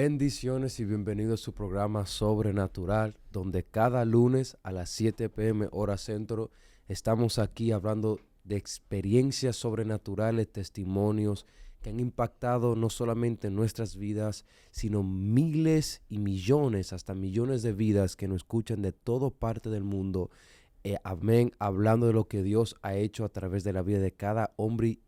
Bendiciones y bienvenidos a su programa Sobrenatural, donde cada lunes a las 7 p.m. hora centro estamos aquí hablando de experiencias sobrenaturales, testimonios que han impactado no solamente nuestras vidas, sino miles y millones, hasta millones de vidas que nos escuchan de toda parte del mundo. Amén, hablando de lo que Dios ha hecho a través de la vida de cada hombre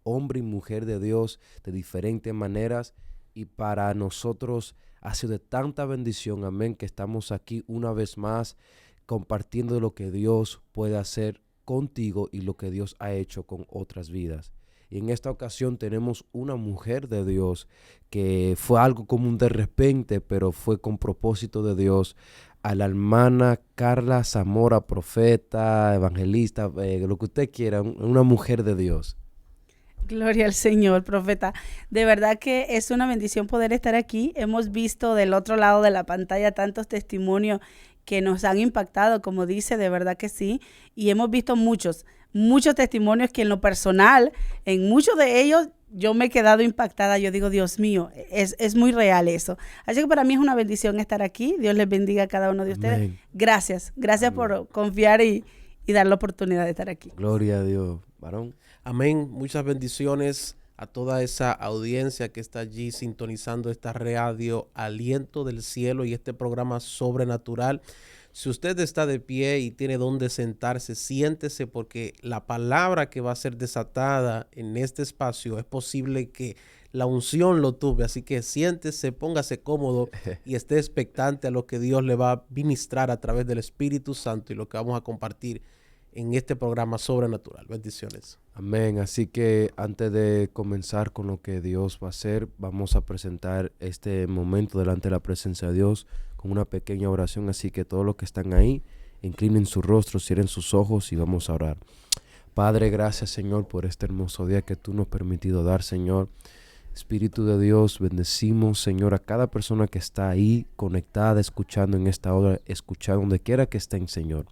y mujer de Dios de diferentes maneras. Y para nosotros ha sido de tanta bendición, amén, que estamos aquí una vez más compartiendo de lo que Dios puede hacer contigo y lo que Dios ha hecho con otras vidas. Y en esta ocasión tenemos una mujer de Dios que fue algo como un de repente, pero fue con propósito de Dios, a la hermana Carla Zamora, profeta, evangelista, lo que usted quiera, una mujer de Dios. Gloria al Señor, profeta. De verdad que es una bendición poder estar aquí. Hemos visto del otro lado de la pantalla tantos testimonios que nos han impactado, como dice, de verdad que sí. Y hemos visto muchos testimonios que en lo personal, en muchos de ellos, yo me he quedado impactada. Yo digo, Dios mío, es muy real eso. Así que para mí es una bendición estar aquí. Dios les bendiga a cada uno de ustedes. Amén. Gracias Amén. por confiar y dar la oportunidad de estar aquí. Gloria a Dios, varón. Amén. Muchas bendiciones a toda esa audiencia que está allí sintonizando esta radio Aliento del Cielo y este programa Sobrenatural. Si usted está de pie y tiene donde sentarse, siéntese, porque la palabra que va a ser desatada en este espacio es posible que la unción lo tuve. Así que siéntese, póngase cómodo y esté expectante a lo que Dios le va a ministrar a través del Espíritu Santo y lo que vamos a compartir en este programa Sobrenatural. Bendiciones. Amén. Así que antes de comenzar con lo que Dios va a hacer, vamos a presentar este momento delante de la presencia de Dios con una pequeña oración. Así que todos los que están ahí, inclinen su rostro, cierren sus ojos y vamos a orar. Padre, gracias, Señor, por este hermoso día que tú nos has permitido dar, Señor. Espíritu de Dios, bendecimos, Señor, a cada persona que está ahí conectada, escuchando en esta hora, escuchando donde quiera que estén, Señor.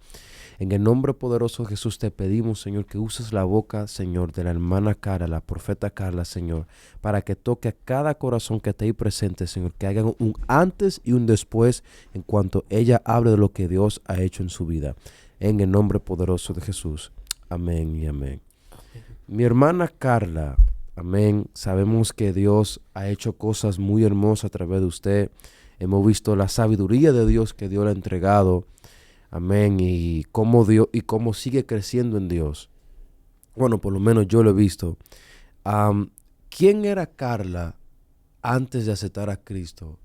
En el nombre poderoso de Jesús te pedimos, Señor, que uses la boca, Señor, de la hermana Carla, la profeta Carla, Señor, para que toque a cada corazón que esté ahí presente, Señor, que hagan un antes y un después en cuanto ella hable de lo que Dios ha hecho en su vida. En el nombre poderoso de Jesús. Amén y amén. Mi hermana Carla, amén, sabemos que Dios ha hecho cosas muy hermosas a través de usted. Hemos visto la sabiduría de Dios que Dios le ha entregado. Amén. Y cómo Dios y cómo sigue creciendo en Dios. Bueno, por lo menos yo lo he visto. ¿Quién era Carla antes de aceptar a Cristo?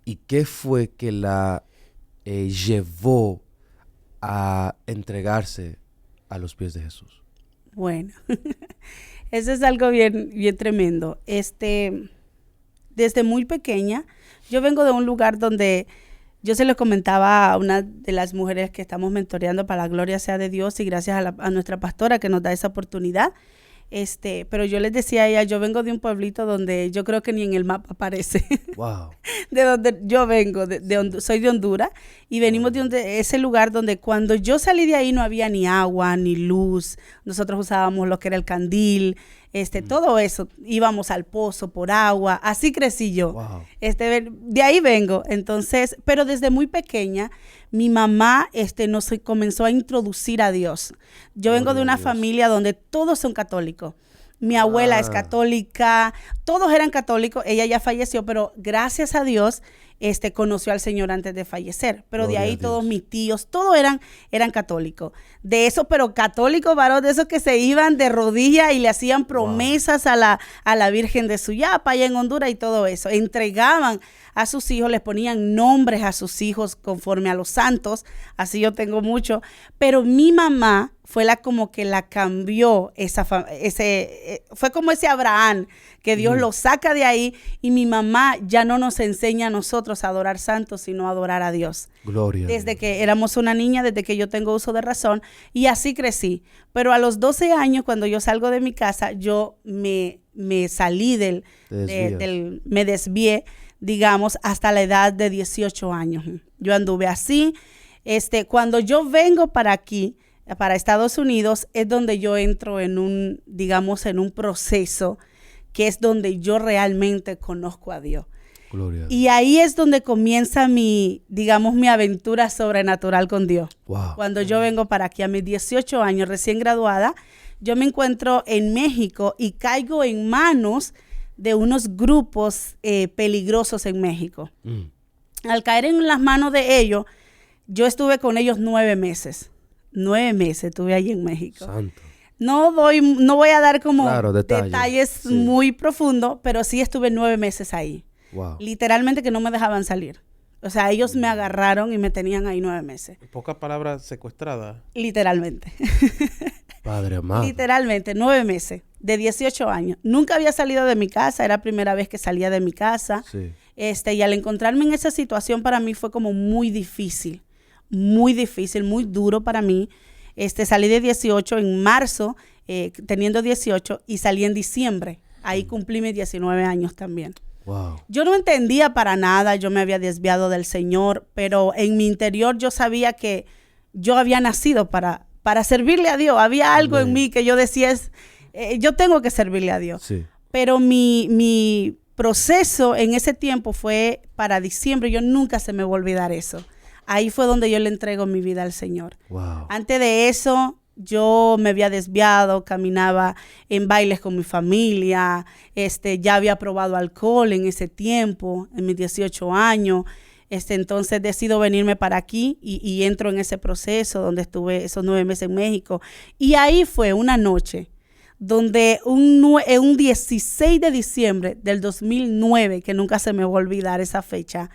¿Y qué fue que la llevó a entregarse a los pies de Jesús? Bueno, eso es algo bien tremendo. Desde muy pequeña, yo vengo de un lugar donde yo se lo comentaba a una de las mujeres que estamos mentoreando, para la gloria sea de Dios y gracias a nuestra pastora que nos da esa oportunidad. Pero yo les decía a ella, yo vengo de un pueblito donde yo creo que ni en el mapa aparece. Wow. De donde yo vengo, soy de Honduras y venimos de ese lugar donde cuando yo salí de ahí no había ni agua, ni luz. Nosotros usábamos lo que era el candil, todo eso. Íbamos al pozo por agua, así crecí yo. Wow. De ahí vengo. Entonces, pero desde muy pequeña, mi mamá nos comenzó a introducir a Dios. Yo vengo de una familia donde todos son católicos. Mi abuela es católica, todos eran católicos, ella ya falleció, pero gracias a Dios conoció al Señor antes de fallecer. Pero Gloria de ahí a Dios. todos mis tíos, todos eran católicos. De eso, pero católicos, varón, de esos que se iban de rodillas y le hacían promesas a la Virgen de Suyapa allá en Honduras y todo eso. Entregaban a sus hijos, les ponían nombres a sus hijos conforme a los santos, así yo tengo mucho. Pero mi mamá fue como que la cambió, fue como ese Abraham, que Dios lo saca de ahí, y mi mamá ya no nos enseña a nosotros a adorar santos, sino a adorar a Dios. Gloria a Desde Dios. que éramos una niña, desde que yo tengo uso de razón, y así crecí. Pero a los 12 años, cuando yo salgo de mi casa, yo me salí me desvié, digamos, hasta la edad de 18 años. Yo anduve así. Cuando yo vengo para aquí, para Estados Unidos, es donde yo entro en un proceso que es donde yo realmente conozco a Dios. Gloria a Dios. Y ahí es donde comienza mi aventura sobrenatural con Dios. Wow. Cuando yo vengo para aquí a mis 18 años, recién graduada, yo me encuentro en México y caigo en manos de unos grupos peligrosos en México. Al caer en las manos de ellos, yo estuve con ellos 9 meses. 9 meses estuve ahí en México. Santo. No voy a dar como detalles sí, muy profundos, pero sí estuve 9 meses ahí. Wow. Literalmente que no me dejaban salir. O sea, ellos me agarraron y me tenían ahí 9 meses. En pocas palabras, secuestrada. Literalmente. Padre amado. Literalmente, 9 meses, de 18 años. Nunca había salido de mi casa, era la primera vez que salía de mi casa. Sí. Y al encontrarme en esa situación para mí fue como muy difícil, muy duro para mí. Salí de 18 en marzo, teniendo 18, y salí en diciembre. Ahí cumplí mis 19 años también. Wow. Yo no entendía para nada, yo me había desviado del Señor, pero en mi interior yo sabía que yo había nacido para servirle a Dios. Había algo en mí que yo decía, yo tengo que servirle a Dios. Sí. Pero mi proceso en ese tiempo fue para diciembre. Yo nunca se me va a olvidar eso. Ahí fue donde yo le entrego mi vida al Señor. Wow. Antes de eso, yo me había desviado, caminaba en bailes con mi familia, ya había probado alcohol en ese tiempo, en mis 18 años. Entonces decido venirme para aquí y entro en ese proceso donde estuve esos 9 meses en México. Y ahí fue una noche donde un 16 de diciembre del 2009, que nunca se me va a olvidar esa fecha,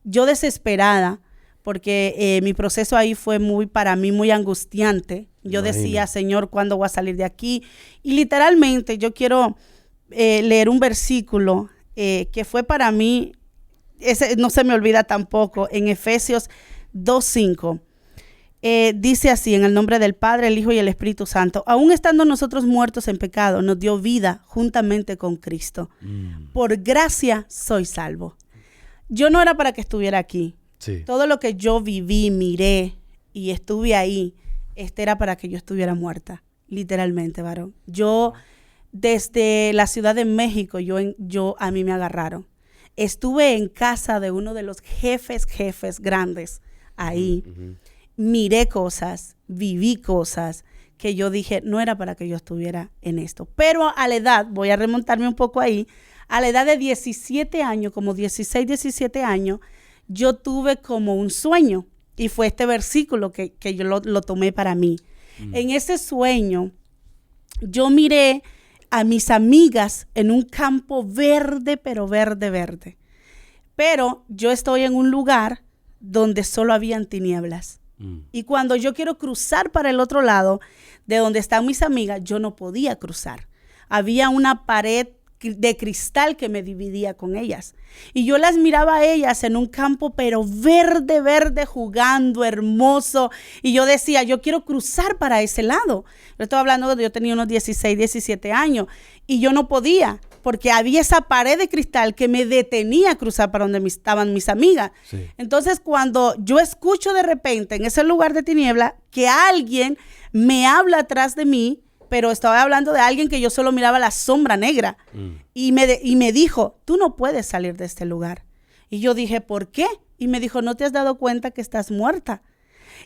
yo desesperada, porque mi proceso ahí fue para mí muy angustiante. Yo decía, Señor, ¿cuándo voy a salir de aquí? Y literalmente yo quiero leer un versículo que fue para mí, ese no se me olvida tampoco, en Efesios 2:5. Dice así, en el nombre del Padre, el Hijo y el Espíritu Santo: aún estando nosotros muertos en pecado, nos dio vida juntamente con Cristo. Por gracia soy salvo. Yo no era para que estuviera aquí. Sí. Todo lo que yo viví, miré y estuve ahí, era para que yo estuviera muerta, literalmente, varón. Yo, desde la Ciudad de México, a mí me agarraron. Estuve en casa de uno de los jefes grandes ahí. Miré cosas, viví cosas que yo dije, no era para que yo estuviera en esto. Pero a la edad, voy a remontarme un poco ahí, a la edad de 17 años, como 16, 17 años, yo tuve como un sueño, y fue este versículo que yo lo tomé para mí. En ese sueño, yo miré a mis amigas en un campo verde, pero verde. Pero yo estoy en un lugar donde solo habían tinieblas. Y cuando yo quiero cruzar para el otro lado, de donde están mis amigas, yo no podía cruzar. Había una pared de cristal que me dividía con ellas. Y yo las miraba a ellas en un campo, pero verde, jugando, hermoso. Y yo decía, yo quiero cruzar para ese lado. Yo estoy hablando de yo tenía unos 16, 17 años. Y yo no podía, porque había esa pared de cristal que me detenía a cruzar para donde estaban mis amigas. Sí. Entonces, cuando yo escucho de repente en ese lugar de tiniebla que alguien me habla atrás de mí, pero estaba hablando de alguien que yo solo miraba la sombra negra. Y me dijo, tú no puedes salir de este lugar. Y yo dije, ¿por qué? Y me dijo, ¿no te has dado cuenta que estás muerta?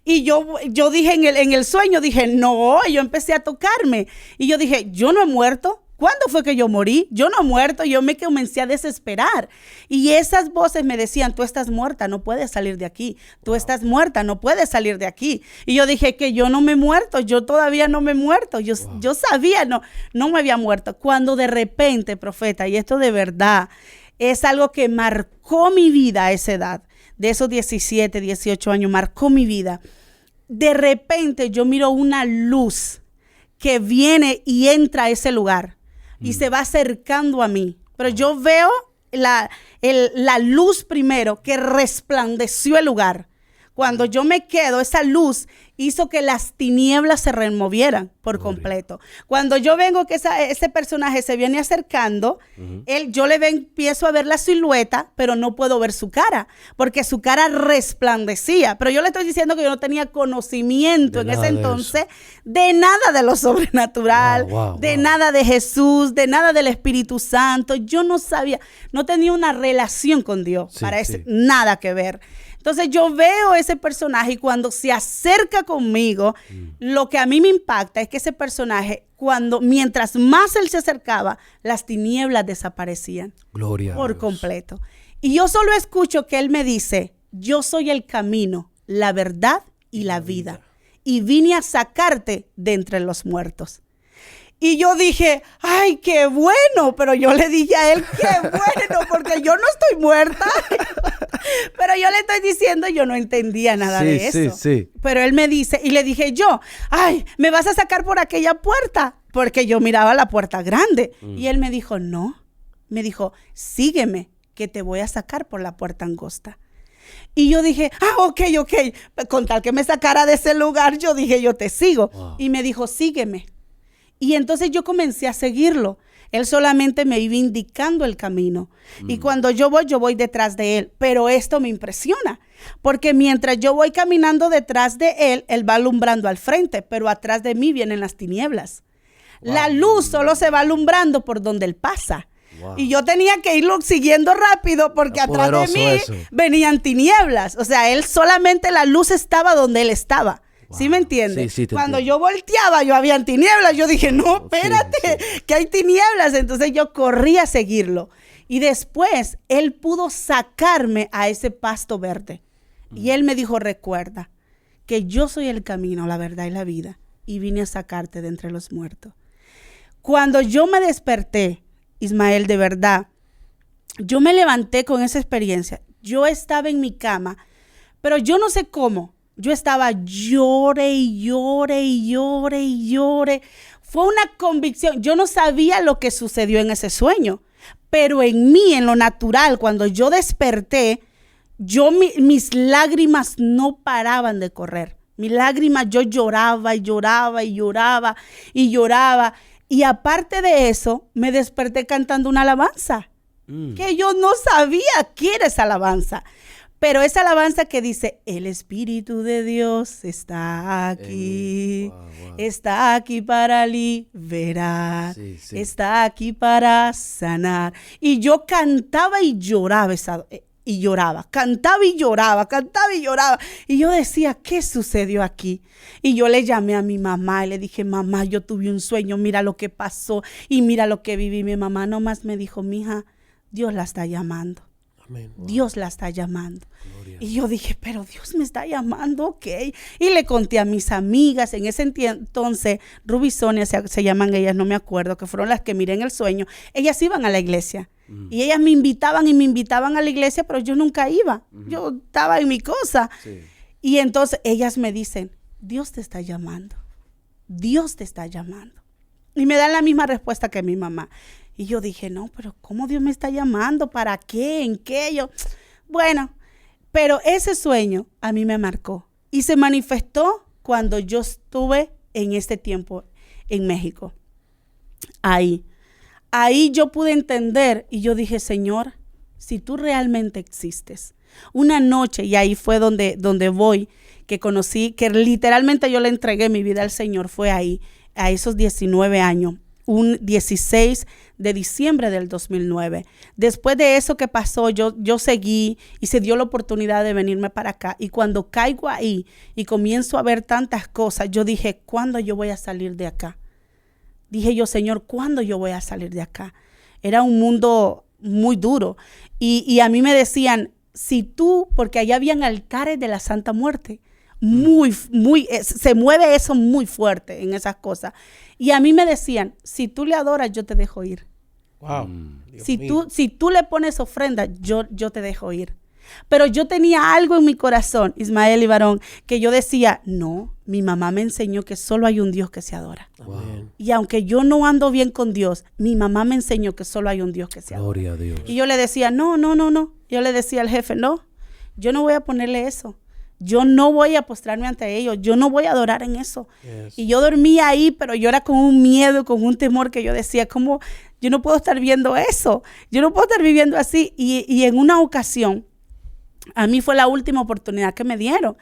Y yo dije en el sueño, dije, no, y yo empecé a tocarme. Y yo dije, yo no he muerto. ¿Cuándo fue que yo morí? Yo no he muerto. Yo me comencé a desesperar. Y esas voces me decían, tú estás muerta, no puedes salir de aquí. Tú estás muerta, no puedes salir de aquí. Y yo dije que yo no me he muerto. Yo todavía no me he muerto. Yo sabía, no me había muerto. Cuando de repente, profeta, y esto de verdad es algo que marcó mi vida a esa edad, de esos 17, 18 años, marcó mi vida. De repente yo miro una luz que viene y entra a ese lugar. Y se va acercando a mí. Pero yo veo la luz primero que resplandeció el lugar. Cuando yo me quedo, esa luz hizo que las tinieblas se removieran por completo. Cuando yo vengo que ese personaje se viene acercando, yo empiezo a ver la silueta, pero no puedo ver su cara, porque su cara resplandecía. Pero yo le estoy diciendo que yo no tenía conocimiento en ese entonces de nada de lo sobrenatural, de nada de Jesús, de nada del Espíritu Santo. Yo no sabía, no tenía una relación con Dios, nada que ver. Entonces yo veo ese personaje y cuando se acerca conmigo, lo que a mí me impacta es que ese personaje, mientras más él se acercaba, las tinieblas desaparecían. Gloria por completo. Y yo solo escucho que él me dice, yo soy el camino, la verdad y la vida. Y vine a sacarte de entre los muertos. Y yo dije, ay, qué bueno, pero yo le dije a él, qué bueno, porque yo no estoy muerta. Pero yo le estoy diciendo, yo no entendía nada de eso. Pero él me dice, y le dije yo, ay, ¿me vas a sacar por aquella puerta? Porque yo miraba la puerta grande. Y él me dijo, no. Me dijo, sígueme, que te voy a sacar por la puerta angosta. Y yo dije, ok. Con tal que me sacara de ese lugar, yo dije, yo te sigo. Y me dijo, sígueme. Y entonces yo comencé a seguirlo. Él solamente me iba indicando el camino. Y cuando yo voy detrás de él. Pero esto me impresiona. Porque mientras yo voy caminando detrás de él, él va alumbrando al frente. Pero atrás de mí vienen las tinieblas. La luz solo se va alumbrando por donde él pasa. Y yo tenía que irlo siguiendo rápido porque atrás de mí venían tinieblas. O sea, él solamente la luz estaba donde él estaba. ¿Sí me entiendes? Cuando yo volteaba, yo había tinieblas. Yo dije, no, espérate, que hay tinieblas. Entonces yo corrí a seguirlo. Y después, él pudo sacarme a ese pasto verde. Y él me dijo, recuerda que yo soy el camino, la verdad y la vida. Y vine a sacarte de entre los muertos. Cuando yo me desperté, Ismael, de verdad, yo me levanté con esa experiencia. Yo estaba en mi cama, pero yo no sé cómo. Yo estaba llore. Fue una convicción. Yo no sabía lo que sucedió en ese sueño, pero en mí, en lo natural, cuando yo desperté, mis lágrimas no paraban de correr. Mis lágrimas, yo lloraba. Y aparte de eso, me desperté cantando una alabanza, que yo no sabía qué era esa alabanza. Pero esa alabanza que dice, el Espíritu de Dios está aquí, está aquí para liberar, está aquí para sanar. Y yo cantaba y lloraba, cantaba y lloraba. Y yo decía, ¿qué sucedió aquí? Y yo le llamé a mi mamá y le dije, mamá, yo tuve un sueño, mira lo que pasó y mira lo que viví. Mi mamá nomás me dijo, mija, Dios la está llamando. Dios la está llamando. Y yo dije, pero Dios me está llamando, ok. Y le conté a mis amigas, en ese entonces, Ruby y Sonia se llaman ellas, no me acuerdo, que fueron las que miré en el sueño. Ellas iban a la iglesia. Y ellas me invitaban a la iglesia, pero yo nunca iba. Yo estaba en mi cosa. Y entonces ellas me dicen, Dios te está llamando. Dios te está llamando. Y me dan la misma respuesta que mi mamá. Y yo dije, no, pero ¿cómo Dios me está llamando? ¿Para qué? ¿En qué? Bueno, pero ese sueño a mí me marcó. Y se manifestó cuando yo estuve en este tiempo en México. Ahí yo pude entender y yo dije, Señor, si tú realmente existes. Una noche, y ahí fue donde voy, que conocí, que literalmente yo le entregué mi vida al Señor, fue ahí, a esos 19 años. Un 16 de diciembre del 2009. Después de eso que pasó, yo seguí y se dio la oportunidad de venirme para acá. Y cuando caigo ahí y comienzo a ver tantas cosas, yo dije, ¿cuándo yo voy a salir de acá? Dije yo, Señor, ¿cuándo yo voy a salir de acá? Era un mundo muy duro. Y a mí me decían, si tú, porque allá habían altares de la Santa Muerte. Se mueve eso muy fuerte en esas cosas. Y a mí me decían, si tú le adoras, yo te dejo ir. Wow. Si tú le pones ofrenda, yo te dejo ir. Pero yo tenía algo en mi corazón, Ismael y varón, que yo decía, no, mi mamá me enseñó que solo hay un Dios que se adora. Wow. Y aunque yo no ando bien con Dios, mi mamá me enseñó que solo hay un Dios que se adora. Gloria a Dios. Y yo le decía, no. Yo le decía al jefe, no, yo no voy a ponerle eso. Yo no voy a postrarme ante ellos, yo no voy a adorar en eso. Yes. Y yo dormía ahí, pero yo era con un miedo, con un temor que yo decía, ¿cómo? Yo no puedo estar viendo eso, yo no puedo estar viviendo así. Y en una ocasión, a mí fue la última oportunidad que me dieron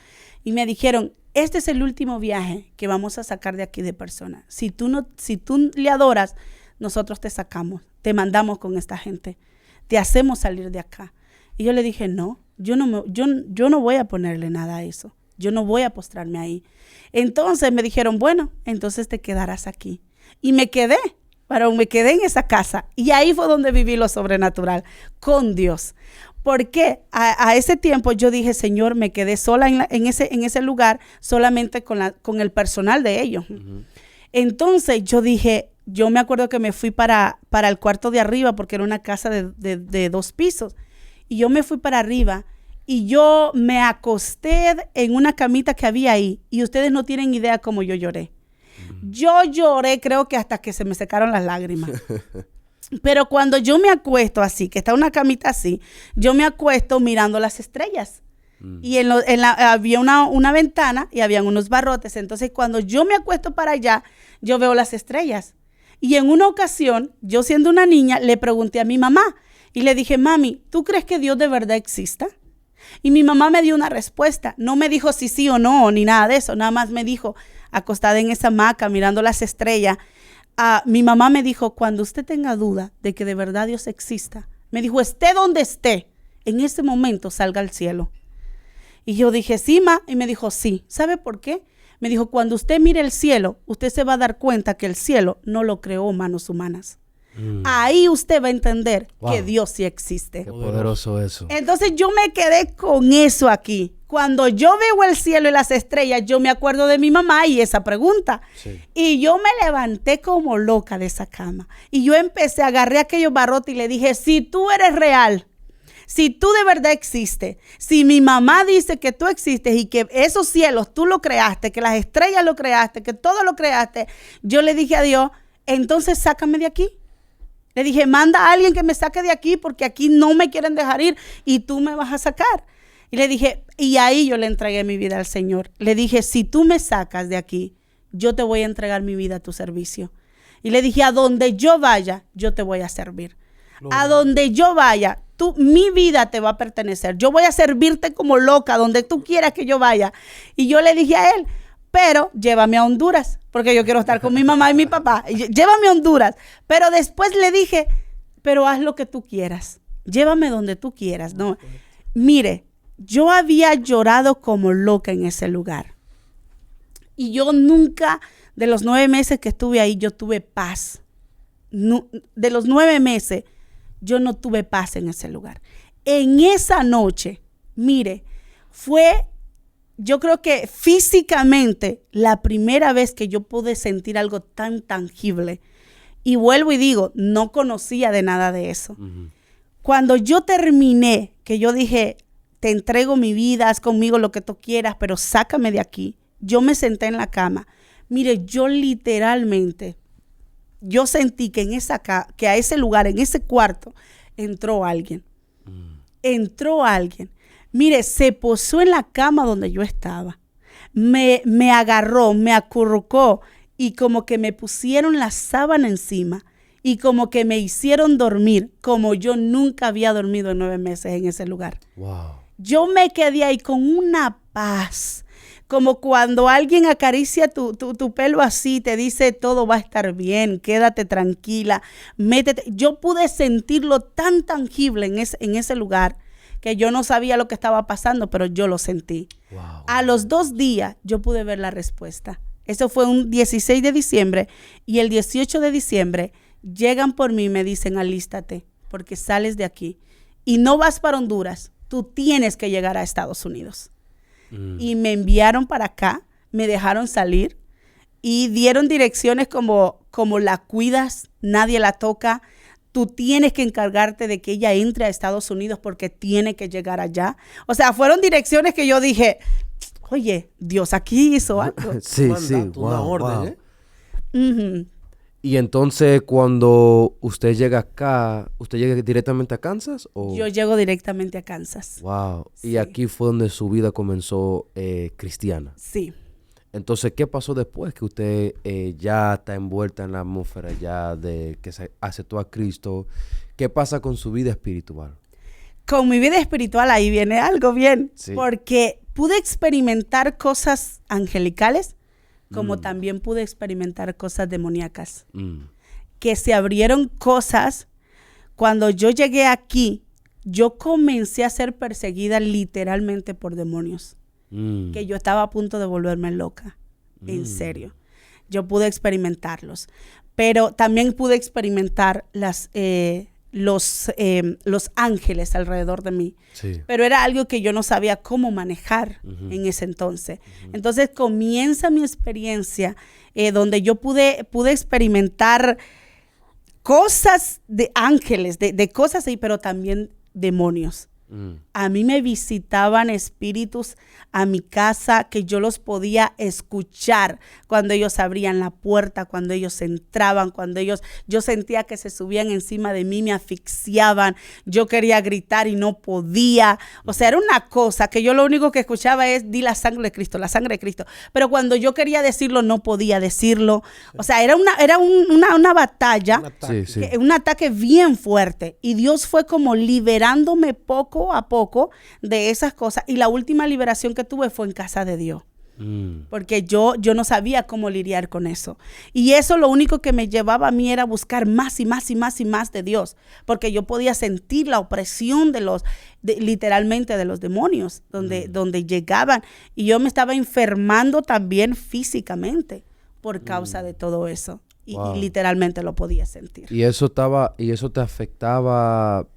y me dijeron, este es el último viaje que vamos a sacar de aquí de persona. Si tú le adoras, nosotros te sacamos, te mandamos con esta gente, te hacemos salir de acá. Y yo le dije, no, yo no voy a ponerle nada a eso. Yo no voy a postrarme ahí. Entonces me dijeron, bueno, entonces te quedarás aquí. Y me quedé en esa casa. Y ahí fue donde viví lo sobrenatural con Dios. Porque a ese tiempo yo dije, Señor, me quedé sola en ese lugar, solamente con el personal de ellos. Uh-huh. Entonces yo dije, yo me acuerdo que me fui para el cuarto de arriba, porque era una casa de 2 pisos. Y yo me fui para arriba y yo me acosté en una camita que había ahí. Y ustedes no tienen idea cómo yo lloré. Yo lloré, creo que hasta que se me secaron las lágrimas. Pero cuando yo me acuesto así, que está una camita así, yo me acuesto mirando las estrellas. Y había una ventana y habían unos barrotes. Entonces, cuando yo me acuesto para allá, yo veo las estrellas. Y en una ocasión, yo siendo una niña, le pregunté a mi mamá y le dije, mami, ¿tú crees que Dios de verdad exista? Y mi mamá me dio una respuesta. No me dijo si sí o no, ni nada de eso. Nada más me dijo, acostada en esa hamaca, mirando las estrellas. Mi mamá me dijo, cuando usted tenga duda de que de verdad Dios exista, me dijo, esté donde esté, en ese momento salga al cielo. Y yo dije, sí, ma. Y me dijo, sí. ¿Sabe por qué? Me dijo, cuando usted mire el cielo, usted se va a dar cuenta que el cielo no lo creó manos humanas. Ahí usted va a entender que Dios sí existe. Qué poderoso eso. Entonces yo me quedé con eso aquí. Cuando yo veo el cielo y las estrellas, yo me acuerdo de mi mamá y esa pregunta. Sí. Y yo me levanté como loca de esa cama. Y yo agarré aquellos barrotes y le dije, si tú eres real, si tú de verdad existes, si mi mamá dice que tú existes y que esos cielos tú lo creaste, que las estrellas lo creaste, que todo lo creaste, yo le dije a Dios, entonces sácame de aquí. Le dije, manda a alguien que me saque de aquí porque aquí no me quieren dejar ir y tú me vas a sacar. Y le dije, y ahí yo le entregué mi vida al Señor. Le dije, si tú me sacas de aquí, yo te voy a entregar mi vida a tu servicio. Y le dije, a donde yo vaya, yo te voy a servir. A donde yo vaya, mi vida te va a pertenecer. Yo voy a servirte como loca, donde tú quieras que yo vaya. Y yo le dije a él, pero llévame a Honduras, porque yo quiero estar con mi mamá y mi papá. Llévame a Honduras. Pero después le dije, pero haz lo que tú quieras. Llévame donde tú quieras. No, mire, yo había llorado como loca en ese lugar. Y yo nunca, de los 9 meses que estuve ahí, yo tuve paz. No, de los 9 meses, yo no tuve paz en ese lugar. En esa noche, mire, fue... Yo creo que físicamente la primera vez que yo pude sentir algo tan tangible. Y vuelvo y digo, no conocía de nada de eso. Uh-huh. Cuando yo terminé, que yo dije, te entrego mi vida, haz conmigo lo que tú quieras, pero sácame de aquí. Yo me senté en la cama. Mire, yo literalmente, yo sentí que que a ese lugar, en ese cuarto, entró alguien. Entró alguien. Mire, se posó en la cama donde yo estaba, me agarró, me acurrucó y como que me pusieron la sábana encima y como que me hicieron dormir como yo nunca había dormido en 9 meses en ese lugar. Wow. Yo me quedé ahí con una paz, como cuando alguien acaricia tu pelo así, te dice todo va a estar bien, quédate tranquila, métete. Yo pude sentirlo tan tangible en ese lugar, que yo no sabía lo que estaba pasando, pero yo lo sentí. Wow. A los 2 días yo pude ver la respuesta. Eso fue un 16 de diciembre y el 18 de diciembre llegan por mí y me dicen, alístate, porque sales de aquí y no vas para Honduras, tú tienes que llegar a Estados Unidos. Y me enviaron para acá, me dejaron salir y dieron direcciones como la cuidas, nadie la toca. Tú tienes que encargarte de que ella entre a Estados Unidos porque tiene que llegar allá. O sea, fueron direcciones que yo dije, oye, Dios aquí hizo algo. Sí, una orden, wow. Uh-huh. Y entonces cuando usted llega acá, ¿usted llega directamente a Kansas? ¿O? Yo llego directamente a Kansas. Wow. Sí. Y aquí fue donde su vida comenzó cristiana. Sí. Entonces, ¿qué pasó después que usted ya está envuelta en la atmósfera ya de que se aceptó a Cristo? ¿Qué pasa con su vida espiritual? Con mi vida espiritual ahí viene algo bien, Sí. porque pude experimentar cosas angelicales, como también pude experimentar cosas demoníacas. Que se abrieron cosas. Cuando yo llegué aquí, yo comencé a ser perseguida literalmente por demonios. Que yo estaba a punto de volverme loca. En serio. Yo pude experimentarlos. Pero también pude experimentar los ángeles alrededor de mí. Sí. Pero era algo que yo no sabía cómo manejar en ese entonces. Entonces comienza mi experiencia donde yo pude experimentar cosas de ángeles, de cosas ahí, pero también demonios. A mí me visitaban espíritus a mi casa que yo los podía escuchar cuando ellos abrían la puerta, cuando ellos entraban, yo sentía que se subían encima de mí, me asfixiaban, yo quería gritar y no podía. O sea, era una cosa que yo lo único que escuchaba es, di la sangre de Cristo, la sangre de Cristo. Pero cuando yo quería decirlo, no podía decirlo. O sea, era una batalla, un ataque bien fuerte. Y Dios fue como liberándome poco a poco de esas cosas, y la última liberación que tuve fue en casa de Dios, porque yo no sabía cómo lidiar con eso, y eso lo único que me llevaba a mí era buscar más y más y más y más de Dios, porque yo podía sentir la opresión literalmente de los demonios donde llegaban, y yo me estaba enfermando también físicamente por causa de todo eso, y literalmente lo podía sentir. Y eso te afectaba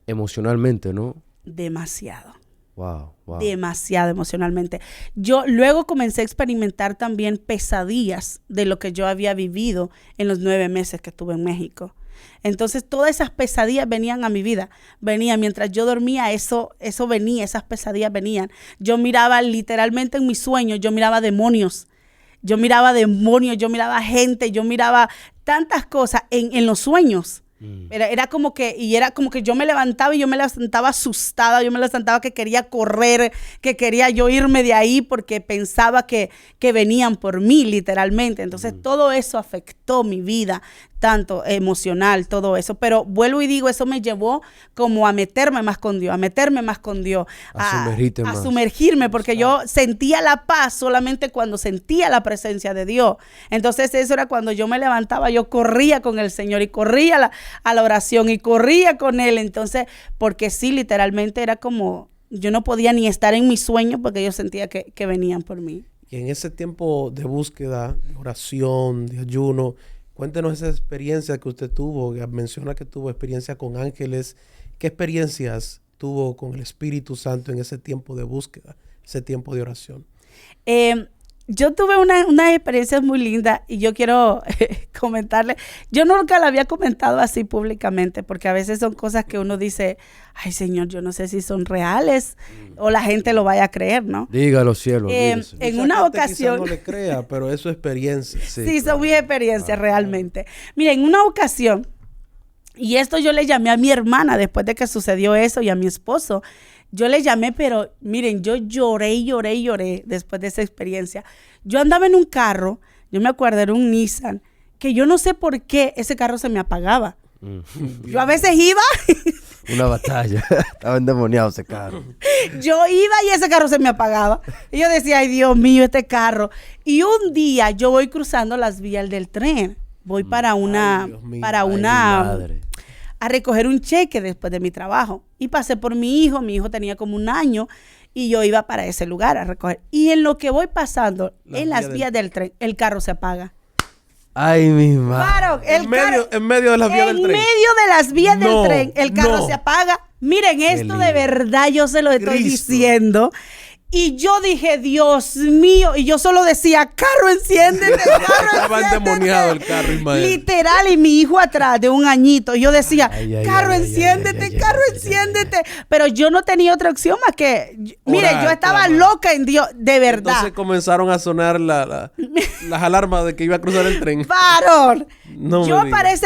emocionalmente, ¿no? Demasiado. Wow. Demasiado emocionalmente. Yo luego comencé a experimentar también pesadillas de lo que yo había vivido en los 9 meses que estuve en México. Entonces todas esas pesadillas venían a mi vida. Venían mientras yo dormía, eso venía, esas pesadillas venían. Yo miraba literalmente en mis sueños, yo miraba demonios. Yo miraba gente, yo miraba tantas cosas en los sueños. Era como que yo me levantaba y yo me levantaba asustada, yo me levantaba que quería correr, que quería yo irme de ahí porque pensaba que venían por mí literalmente. Entonces todo eso afectó mi vida, tanto emocional, todo eso. Pero vuelvo y digo, eso me llevó como a meterme más con Dios, a sumergirme, porque yo sentía la paz solamente cuando sentía la presencia de Dios. Entonces eso era cuando yo me levantaba, yo corría con el Señor y corría a la oración y corría con Él. Entonces, porque sí, literalmente era como, yo no podía ni estar en mis sueños porque yo sentía que venían por mí. Y en ese tiempo de búsqueda, de oración, de ayuno, cuéntenos esa experiencia que usted tuvo. Menciona que tuvo experiencia con ángeles. ¿Qué experiencias tuvo con el Espíritu Santo en ese tiempo de búsqueda, ese tiempo de oración? Yo tuve una experiencia muy linda y yo quiero comentarle. Yo nunca la había comentado así públicamente porque a veces son cosas que uno dice, ay Señor, yo no sé si son reales o la gente lo vaya a creer, ¿no? Dígalo, cielo. En una ocasión. No le crea, pero es su experiencia. Sí, son mis experiencias realmente. Mira, en una ocasión, y esto yo le llamé a mi hermana después de que sucedió eso y a mi esposo. Yo le llamé, pero miren, yo lloré después de esa experiencia. Yo andaba en un carro, yo me acuerdo, era un Nissan, que yo no sé por qué ese carro se me apagaba. Yo a veces iba. Una batalla. Estaba endemoniado ese carro. Yo iba y ese carro se me apagaba. Y yo decía, ay Dios mío, este carro. Y un día yo voy cruzando las vías del tren. Voy para a recoger un cheque después de mi trabajo. Y pasé por mi hijo tenía como 1 año y yo iba para ese lugar a recoger. Y en lo que voy pasando, en las vías del tren, el carro se apaga. Ay, mi madre. Claro, en medio de las vías del tren. En medio de las vías del tren, el carro se apaga. Miren, esto de verdad yo se lo estoy diciendo. Y yo dije, Dios mío, y yo solo decía, carro, enciéndete, carro, Estaba endemoniado el carro, Ismael. Literal, y mi hijo atrás de un añito. Y yo decía, carro, enciéndete, carro, enciéndete. Pero yo no tenía otra opción más que, mire, yo estaba loca en Dios, de verdad. Entonces comenzaron a sonar las alarmas de que iba a cruzar el tren. Varón. No yo me digas.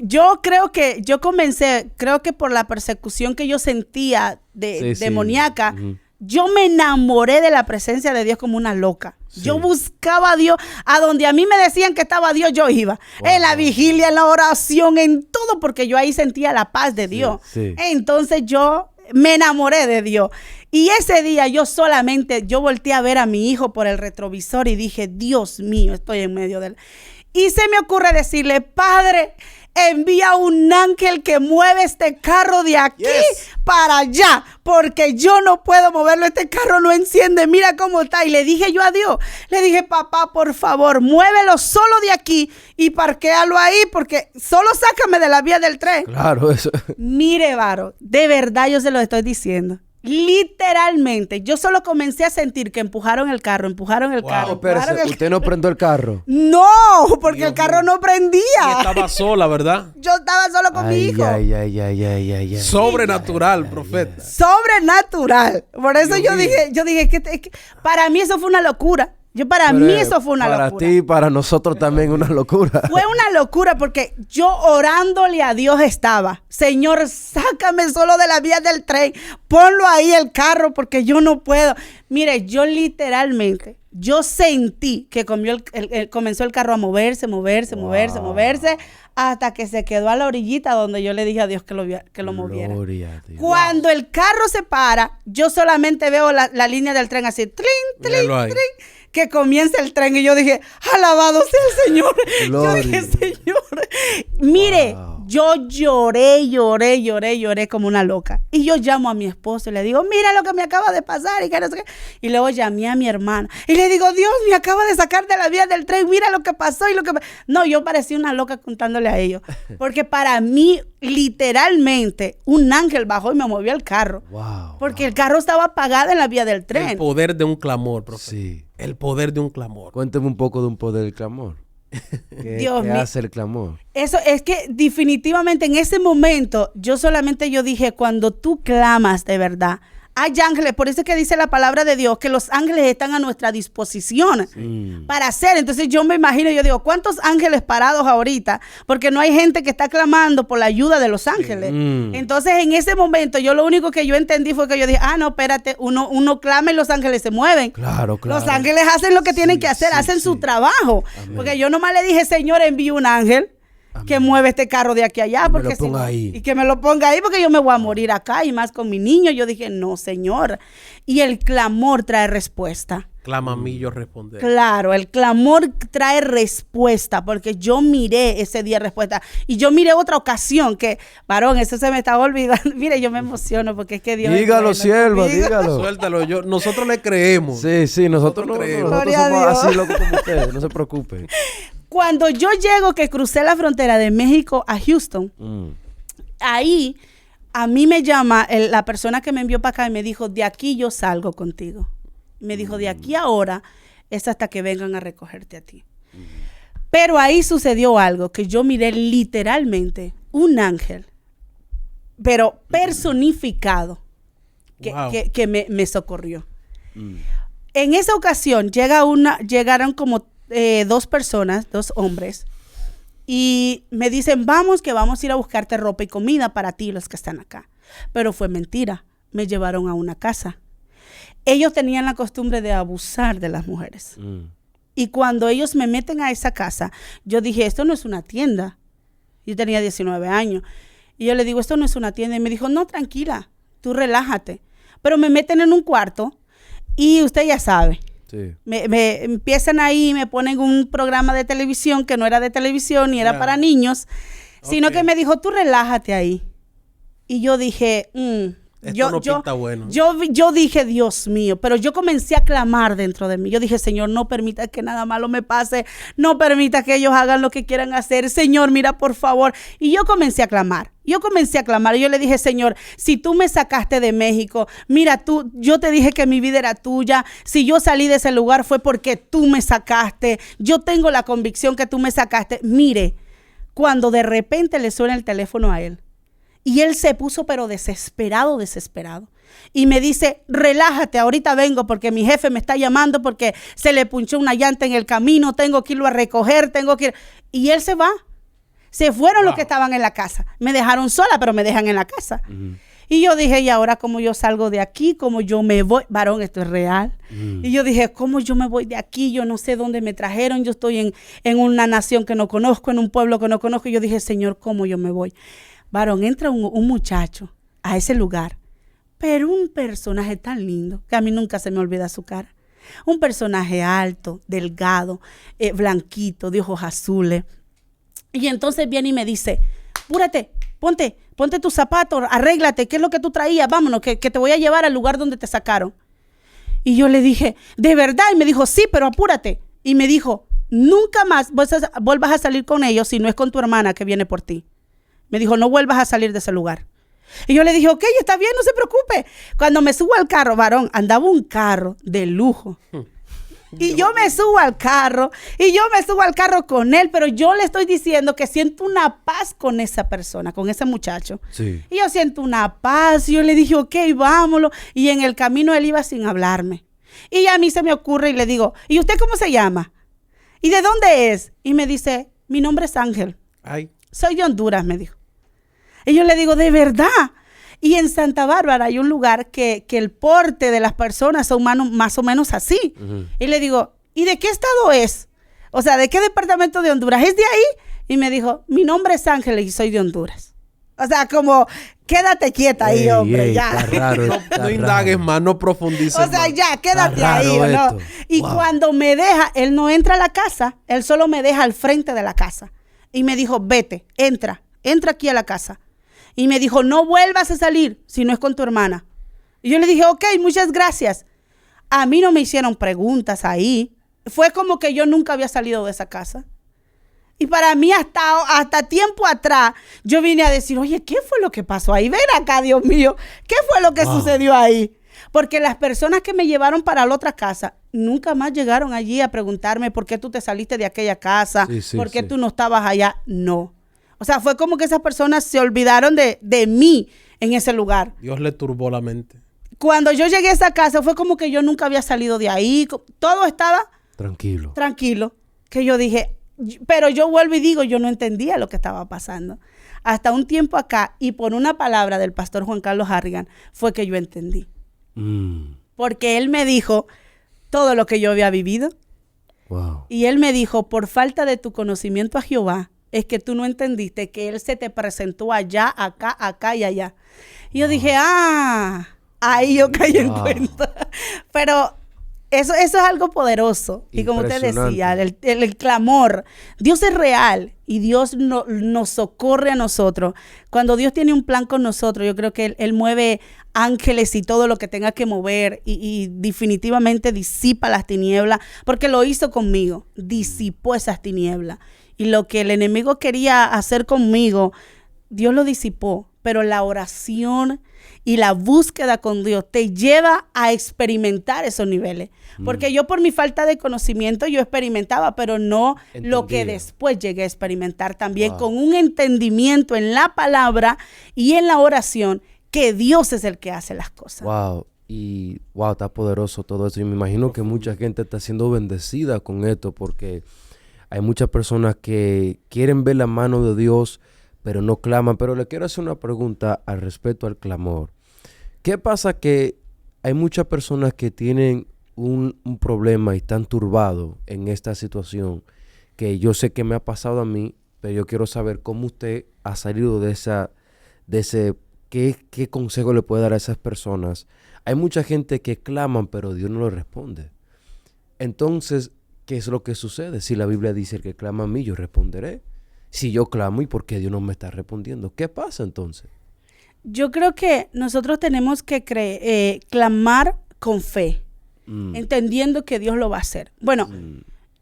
yo creo que yo comencé, creo que por la persecución que yo sentía demoníaca, yo me enamoré de la presencia de Dios como una loca. Sí. Yo buscaba a Dios, a donde a mí me decían que estaba Dios, yo iba. Wow. En la vigilia, en la oración, en todo, porque yo ahí sentía la paz de Dios. Sí. Entonces yo me enamoré de Dios. Y ese día yo volteé a ver a mi hijo por el retrovisor y dije, Dios mío, estoy en medio de él. Y se me ocurre decirle, Padre, envía un ángel que mueve este carro de aquí para allá, porque yo no puedo moverlo, este carro no enciende, mira cómo está. Y le dije yo a Dios, le dije, papá, por favor, muévelo solo de aquí y parquéalo ahí, porque solo sácame de la vía del tren. Claro, eso. Mire, Varo, de verdad yo se lo estoy diciendo. Literalmente, yo solo comencé a sentir que empujaron el carro. Espérese, ¿usted no prendió el carro? No, porque el carro no prendía. Y estaba sola, ¿verdad? Yo estaba solo con mi hijo. Sobrenatural, profeta. Sobrenatural. Por eso yo dije que para mí eso fue una locura. Para mí eso fue una locura. Para ti y para nosotros también una locura. Fue una locura porque yo orándole a Dios estaba. Señor, sácame solo de la vía del tren. Ponlo ahí el carro porque yo no puedo. Mire, yo literalmente, yo sentí que comenzó el carro a moverse, hasta que se quedó a la orillita donde yo le dije a Dios que lo moviera. Cuando el carro se para, yo solamente veo la línea del tren así, trin, trin, trin, que comienza el tren y yo dije, alabado sea el Señor. Gloria. Yo dije, Señor, mire, yo lloré como una loca. Y yo llamo a mi esposo y le digo, mira lo que me acaba de pasar y que no sé qué. Y luego llamé a mi hermana y le digo, Dios, me acaba de sacar de la vía del tren, mira lo que pasó y lo que... No, yo parecía una loca contándole a ellos. Porque para mí, literalmente, un ángel bajó y me movió el carro. Porque el carro estaba apagado en la vía del tren. El poder de un clamor, profeta. Sí. El poder de un clamor. Cuénteme un poco de un poder del clamor. ¿Qué hace el clamor? Eso es que definitivamente en ese momento yo dije, cuando tú clamas de verdad, hay ángeles, por eso es que dice la palabra de Dios que los ángeles están a nuestra disposición para hacer. Entonces yo me imagino, yo digo, ¿cuántos ángeles parados ahorita? Porque no hay gente que está clamando por la ayuda de los ángeles. Entonces en ese momento yo lo único que yo entendí fue que yo dije, no, espérate, uno clama y los ángeles se mueven. Claro. Los ángeles hacen lo que tienen que hacer, hacen su trabajo. Amén. Porque yo nomás le dije, Señor, envíe un ángel. Amén. Que mueve este carro de aquí a allá. Y que me lo ponga ahí porque yo me voy a morir acá y más con mi niño. Yo dije, no, Señor. Y el clamor trae respuesta. Clama a mí, yo responderé. Claro, el clamor trae respuesta porque yo miré ese día respuesta. Y yo miré otra ocasión que, varón, eso se me estaba olvidando. Mire, yo me emociono porque es que Dios... Dígalo, sierva, dígalo. Suéltalo, nosotros le creemos. Sí, nosotros no creemos. Nosotros somos así locos como ustedes, no se preocupen. Cuando yo llego, que crucé la frontera de México a Houston, ahí a mí me llama la persona que me envió para acá y me dijo, de aquí yo salgo contigo. Me dijo, de aquí a ahora es hasta que vengan a recogerte a ti. Pero ahí sucedió algo que yo miré literalmente un ángel, pero personificado, que me socorrió. En esa ocasión llegaron como 2 personas, 2 hombres, y me dicen, vamos a ir a buscarte ropa y comida para ti, los que están acá. Pero fue mentira, me llevaron a una casa. Ellos tenían la costumbre de abusar de las mujeres. Y cuando ellos me meten a esa casa, yo dije, esto no es una tienda. Yo tenía 19 años. Y yo le digo, esto no es una tienda. Y me dijo, no, tranquila, tú relájate. Pero me meten en un cuarto y usted ya sabe. Sí. Me empiezan ahí, me ponen un programa de televisión que no era de televisión ni era para niños, sino que me dijo, tú relájate ahí. Y yo dije, Esto no pinta bueno. Yo dije, Dios mío, pero yo comencé a clamar dentro de mí. Yo dije, Señor, no permita que nada malo me pase, no permita que ellos hagan lo que quieran hacer. Señor, mira, por favor. Y yo comencé a clamar. Y yo le dije, Señor, si tú me sacaste de México, mira, yo te dije que mi vida era tuya. Si yo salí de ese lugar fue porque tú me sacaste. Yo tengo la convicción que tú me sacaste. Mire, cuando de repente le suena el teléfono a él, y él se puso pero desesperado. Y me dice, relájate, ahorita vengo porque mi jefe me está llamando porque se le punchó una llanta en el camino, tengo que irlo a recoger, Y él se va. Se fueron los que estaban en la casa. Me dejaron sola, pero me dejan en la casa. Y yo dije, ¿y ahora cómo yo salgo de aquí? ¿Cómo yo me voy? Varón, esto es real. Y yo dije, ¿cómo yo me voy de aquí? Yo no sé dónde me trajeron. Yo estoy en una nación que no conozco, en un pueblo que no conozco. Y yo dije, Señor, ¿cómo yo me voy? Varón, entra un muchacho a ese lugar, pero un personaje tan lindo que a mí nunca se me olvida su cara. Un personaje alto, delgado, blanquito, de ojos azules. Y entonces viene y me dice, apúrate, ponte tus zapatos, arréglate, ¿qué es lo que tú traías? Vámonos, que te voy a llevar al lugar donde te sacaron. Y yo le dije, ¿de verdad? Y me dijo, sí, pero apúrate. Y me dijo, nunca más vuelvas a salir con ellos si no es con tu hermana que viene por ti. Me dijo, no vuelvas a salir de ese lugar. Y yo le dije, ok, está bien, no se preocupe. Cuando me subo al carro, varón, andaba un carro de lujo. Y yo me subo al carro con él, pero yo le estoy diciendo que siento una paz con esa persona, con ese muchacho. Sí. Y yo siento una paz. Y yo le dije, ok, vámonos. Y en el camino él iba sin hablarme. Y a mí se me ocurre y le digo, ¿y usted cómo se llama? ¿Y de dónde es? Y me dice, mi nombre es Ángel. Ay. Soy de Honduras, me dijo. Y yo le digo, ¿de verdad? Y en Santa Bárbara hay un lugar que el porte de las personas son más o menos así. Y le digo, ¿y de qué estado es? O sea, ¿de qué departamento de Honduras? ¿Es de ahí? Y me dijo, mi nombre es Ángel y soy de Honduras. O sea, como, quédate quieta ahí, hombre, ya. Está raro, No indagues más, no profundices O sea, más. ya, quédate ahí, ¿o no? Y cuando me deja, él no entra a la casa, él solo me deja al frente de la casa. Y me dijo, vete, entra aquí a la casa. Y me dijo, no vuelvas a salir si no es con tu hermana. Y yo le dije, ok, muchas gracias. A mí no me hicieron preguntas ahí. Fue como que yo nunca había salido de esa casa. Y para mí hasta tiempo atrás, yo vine a decir, oye, ¿qué fue lo que pasó ahí? Ven acá, Dios mío, ¿qué fue lo que sucedió ahí? Porque las personas que me llevaron para la otra casa nunca más llegaron allí a preguntarme por qué tú te saliste de aquella casa, por qué tú no estabas allá. No. O sea, fue como que esas personas se olvidaron de mí en ese lugar. Dios le turbó la mente. Cuando yo llegué a esa casa fue como que yo nunca había salido de ahí. Todo estaba tranquilo. Que yo dije, pero yo vuelvo y digo, yo no entendía lo que estaba pasando. Hasta un tiempo acá, y por una palabra del pastor Juan Carlos Harrigan, fue que yo entendí. Porque él me dijo todo lo que yo había vivido. Wow. Y él me dijo, por falta de tu conocimiento a Jehová, es que tú no entendiste que él se te presentó allá, acá y allá. Y yo dije, ahí yo caí en cuenta. Pero eso es algo poderoso. Y como usted decía, el clamor. Dios es real y Dios nos socorre a nosotros. Cuando Dios tiene un plan con nosotros, yo creo que Él mueve ángeles y todo lo que tenga que mover y definitivamente disipa las tinieblas, porque lo hizo conmigo, disipó esas tinieblas. Y lo que el enemigo quería hacer conmigo, Dios lo disipó. Pero la oración y la búsqueda con Dios te lleva a experimentar esos niveles. Porque yo por mi falta de conocimiento yo experimentaba, pero no lo que después llegué a experimentar también con un entendimiento en la palabra y en la oración, que Dios es el que hace las cosas. Wow. Y está poderoso todo eso. Y me imagino que mucha gente está siendo bendecida con esto, porque hay muchas personas que quieren ver la mano de Dios, pero no claman. Pero le quiero hacer una pregunta al respecto al clamor. ¿Qué pasa que hay muchas personas que tienen un problema y están turbados en esta situación? Que yo sé que me ha pasado a mí, pero yo quiero saber cómo usted ha salido de ese, qué consejo le puede dar a esas personas. Hay mucha gente que claman, pero Dios no le responde. Entonces, ¿qué es lo que sucede? Si la Biblia dice, el que clama a mí, yo responderé. Si yo clamo, ¿y por qué Dios no me está respondiendo? ¿Qué pasa entonces? Yo creo que nosotros tenemos que clamar con fe, entendiendo que Dios lo va a hacer. Bueno,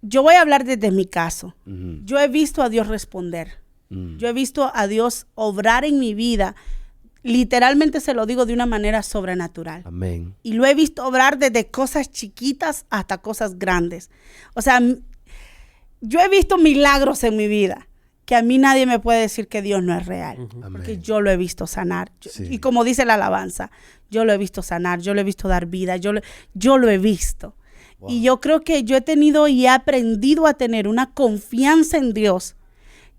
yo voy a hablar desde mi caso. Yo he visto a Dios responder. Yo he visto a Dios obrar en mi vida. Literalmente se lo digo de una manera sobrenatural. Amén. Y lo he visto obrar desde cosas chiquitas hasta cosas grandes. O sea, yo he visto milagros en mi vida que a mí nadie me puede decir que Dios no es real. Porque yo lo he visto sanar. Sí. Y como dice la alabanza, yo lo he visto sanar, yo lo he visto dar vida, yo lo he visto. Wow. Y yo creo que yo he tenido y he aprendido a tener una confianza en Dios,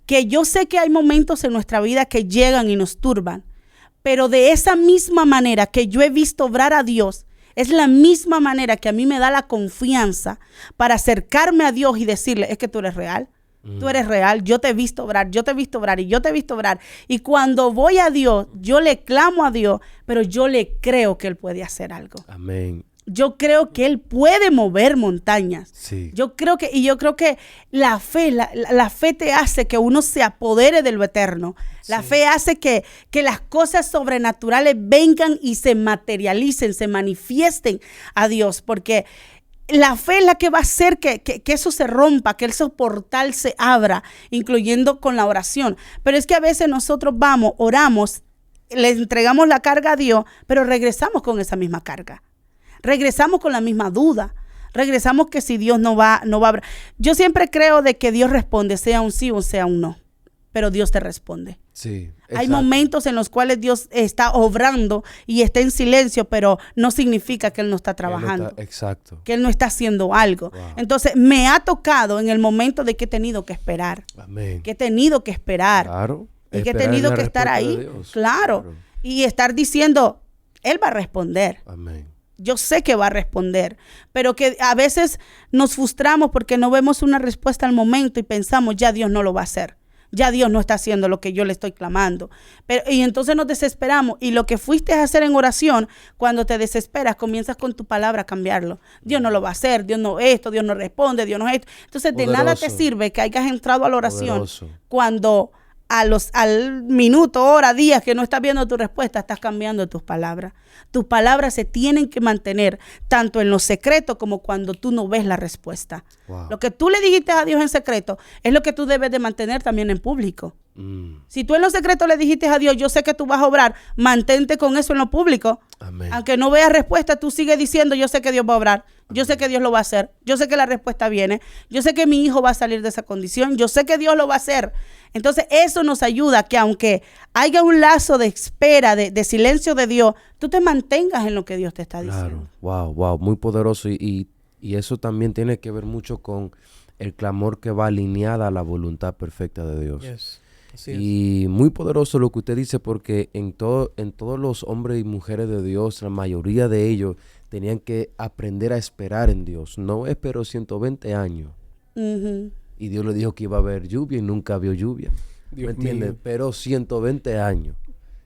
que yo sé que hay momentos en nuestra vida que llegan y nos turban, pero de esa misma manera que yo he visto obrar a Dios, es la misma manera que a mí me da la confianza para acercarme a Dios y decirle, es que tú eres real. Tú eres real, yo te he visto obrar, yo te he visto obrar y yo te he visto obrar. Y cuando voy a Dios, yo le clamo a Dios, pero yo le creo que Él puede hacer algo. Amén. Yo creo que Él puede mover montañas. Sí. Yo creo que la fe, la fe te hace que uno se apodere de lo eterno. La fe hace que las cosas sobrenaturales vengan y se materialicen, se manifiesten a Dios, porque la fe es la que va a hacer que eso se rompa, que ese portal se abra, incluyendo con la oración. Pero es que a veces nosotros vamos, oramos, le entregamos la carga a Dios, pero regresamos con esa misma carga. Regresamos con la misma duda. Regresamos que si Dios no va a abrir. Yo siempre creo de que Dios responde, sea un sí o sea un no. Pero Dios te responde. Sí, hay momentos en los cuales Dios está obrando y está en silencio, pero no significa que Él no está trabajando. Exacto. Que Él no está haciendo algo. Wow. Entonces, me ha tocado en el momento de que he tenido que esperar. Amén. Que he tenido que esperar. Claro. Y que he tenido que estar ahí. Claro. Y estar diciendo, Él va a responder. Amén. Yo sé que va a responder, pero que a veces nos frustramos porque no vemos una respuesta al momento y pensamos, ya Dios no lo va a hacer. Ya Dios no está haciendo lo que yo le estoy clamando. Y entonces nos desesperamos. Y lo que fuiste a hacer en oración, cuando te desesperas, comienzas con tu palabra a cambiarlo. Dios no lo va a hacer, Dios no esto, Dios no responde, Dios no esto. Entonces Poderoso. De nada te sirve que hayas entrado a la oración Poderoso. Cuando al minuto, hora, días que no estás viendo tu respuesta, estás cambiando tus palabras. Tus palabras se tienen que mantener tanto en lo secreto como cuando tú no ves la respuesta. Wow. Lo que tú le dijiste a Dios en secreto es lo que tú debes de mantener también en público. Si tú en lo secreto le dijiste a Dios, yo sé que tú vas a obrar, mantente con eso en lo público. Amén. Aunque no veas respuesta, tú sigues diciendo, yo sé que Dios va a obrar, yo sé que Dios lo va a hacer, yo sé que la respuesta viene, yo sé que mi hijo va a salir de esa condición, yo sé que Dios lo va a hacer. Entonces eso nos ayuda que aunque haya un lazo de espera, de silencio de Dios, tú te mantengas en lo que Dios te está diciendo. Claro, wow, muy poderoso y eso también tiene que ver mucho con el clamor que va alineada a la voluntad perfecta de Dios. Yes. Y muy poderoso lo que usted dice, porque en todos los hombres y mujeres de Dios, la mayoría de ellos tenían que aprender a esperar en Dios. No esperó 120 años. Y Dios le dijo que iba a haber lluvia y nunca vio lluvia. ¿Me entiendes? Pero 120 años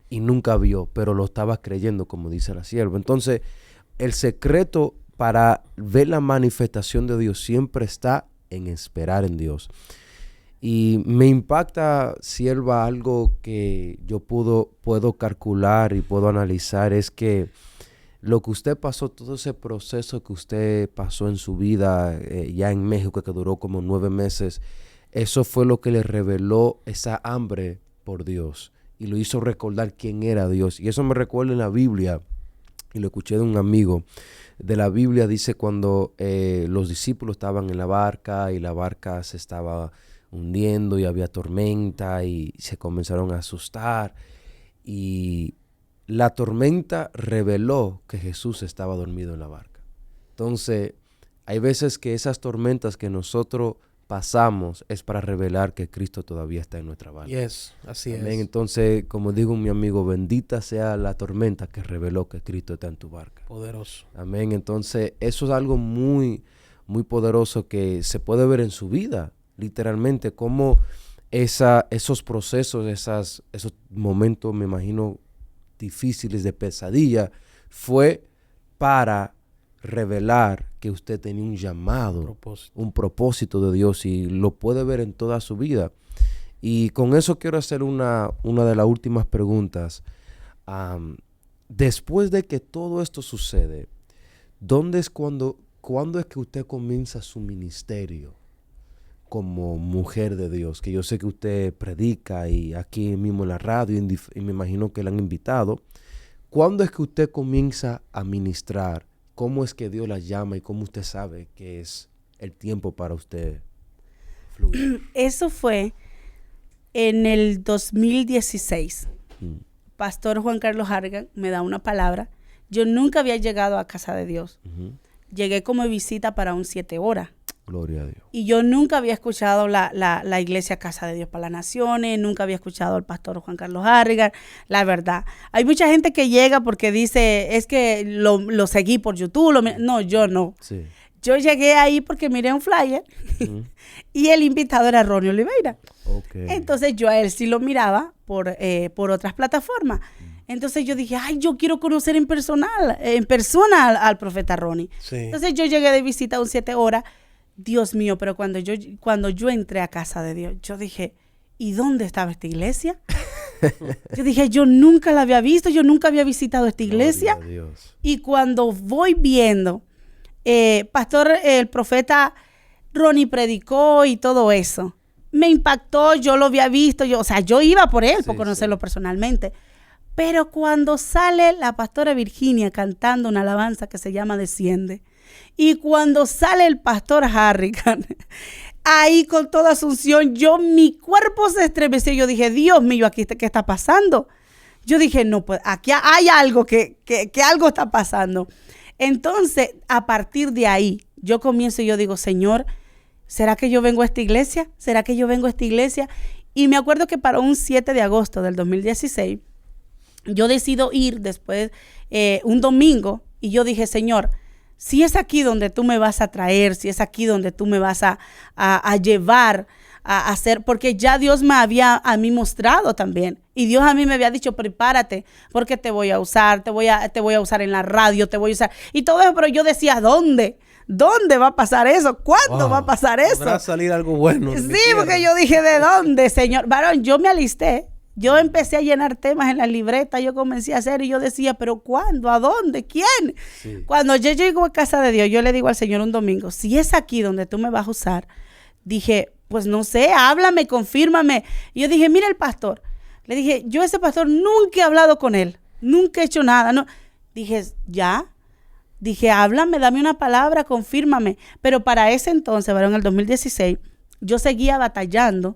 y nunca vio, pero lo estaba creyendo, como dice la sierva. Entonces, el secreto para ver la manifestación de Dios siempre está en esperar en Dios. Y me impacta, sierva, algo que yo puedo calcular y puedo analizar, es que lo que usted pasó, todo ese proceso que usted pasó en su vida, ya en México, que duró como 9 meses, eso fue lo que le reveló esa hambre por Dios y lo hizo recordar quién era Dios. Y eso me recuerda en la Biblia, y lo escuché de un amigo de la Biblia, dice cuando los discípulos estaban en la barca y la barca se estaba hundiendo y había tormenta y se comenzaron a asustar, y la tormenta reveló que Jesús estaba dormido en la barca. Entonces, hay veces que esas tormentas que nosotros pasamos es para revelar que Cristo todavía está en nuestra barca. Yes, así Amén. es. Entonces, como digo mi amigo, bendita sea la tormenta que reveló que Cristo está en tu barca. Poderoso. Amén. Entonces, eso es algo muy, muy poderoso que se puede ver en su vida, literalmente, como esos procesos, esos momentos, me imagino, difíciles de pesadilla, fue para revelar que usted tenía un llamado, un propósito de Dios, y lo puede ver en toda su vida. Y con eso quiero hacer una de las últimas preguntas. después de que todo esto sucede, ¿cuándo es que usted comienza su ministerio como mujer de Dios? Que yo sé que usted predica y aquí mismo en la radio y me imagino que la han invitado. ¿Cuándo es que usted comienza a ministrar? ¿Cómo es que Dios la llama y cómo usted sabe que es el tiempo para usted fluir? Eso fue en el 2016. Pastor Juan Carlos Harrigan me da una palabra. Yo nunca había llegado a Casa de Dios. Llegué como visita para un 7 horas. Gloria a Dios. Y yo nunca había escuchado la iglesia Casa de Dios para las Naciones, nunca había escuchado al pastor Juan Carlos Harrigan, la verdad. Hay mucha gente que llega porque dice, es que lo seguí por YouTube. No, yo no. Sí. Yo llegué ahí porque miré un flyer y el invitado era Ronnie Oliveira. Okay. Entonces yo a él sí lo miraba por otras plataformas. Entonces yo dije, ay, yo quiero conocer en persona al profeta Ronnie. Sí. Entonces yo llegué de visita a un 7 horas. Dios mío, pero cuando yo entré a Casa de Dios, yo dije, ¿y dónde estaba esta iglesia? Yo dije, yo nunca la había visto, yo nunca había visitado esta iglesia. Y cuando voy viendo, el profeta Ronnie predicó y todo eso, me impactó, yo lo había visto, yo iba por él, por conocerlo personalmente. Pero cuando sale la pastora Virginia cantando una alabanza que se llama Desciende, y cuando sale el pastor Harrigan, ahí con toda su unción, mi cuerpo se estremeció. Yo dije, Dios mío, aquí ¿qué está pasando? Yo dije, no, pues aquí hay algo, que algo está pasando. Entonces, a partir de ahí, yo comienzo y yo digo, Señor, ¿será que yo vengo a esta iglesia? ¿Será que yo vengo a esta iglesia? Y me acuerdo que para un 7 de agosto del 2016, yo decido ir después un domingo y yo dije, Señor, si es aquí donde tú me vas a traer, si es aquí donde tú me vas a llevar a hacer, porque ya Dios me había a mí mostrado también. Y Dios a mí me había dicho, prepárate, porque te voy a usar, te voy a usar en la radio, te voy a usar. Y todo eso, pero yo decía, ¿dónde? ¿Dónde va a pasar eso? ¿Cuándo va a pasar eso? Va a salir algo bueno. Sí, porque yo dije, ¿de dónde, Señor? Varón, yo me alisté. Yo empecé a llenar temas en la libreta, yo comencé a hacer y yo decía, ¿pero cuándo? ¿A dónde? ¿Quién? Sí. Cuando yo llego a Casa de Dios, yo le digo al Señor un domingo, si es aquí donde tú me vas a usar, dije, pues no sé, háblame, confírmame. Y yo dije, mira el pastor. Le dije, yo ese pastor nunca he hablado con él, nunca he hecho nada. No. Dije, ¿ya? Dije, háblame, dame una palabra, confírmame. Pero para ese entonces, en el 2016, yo seguía batallando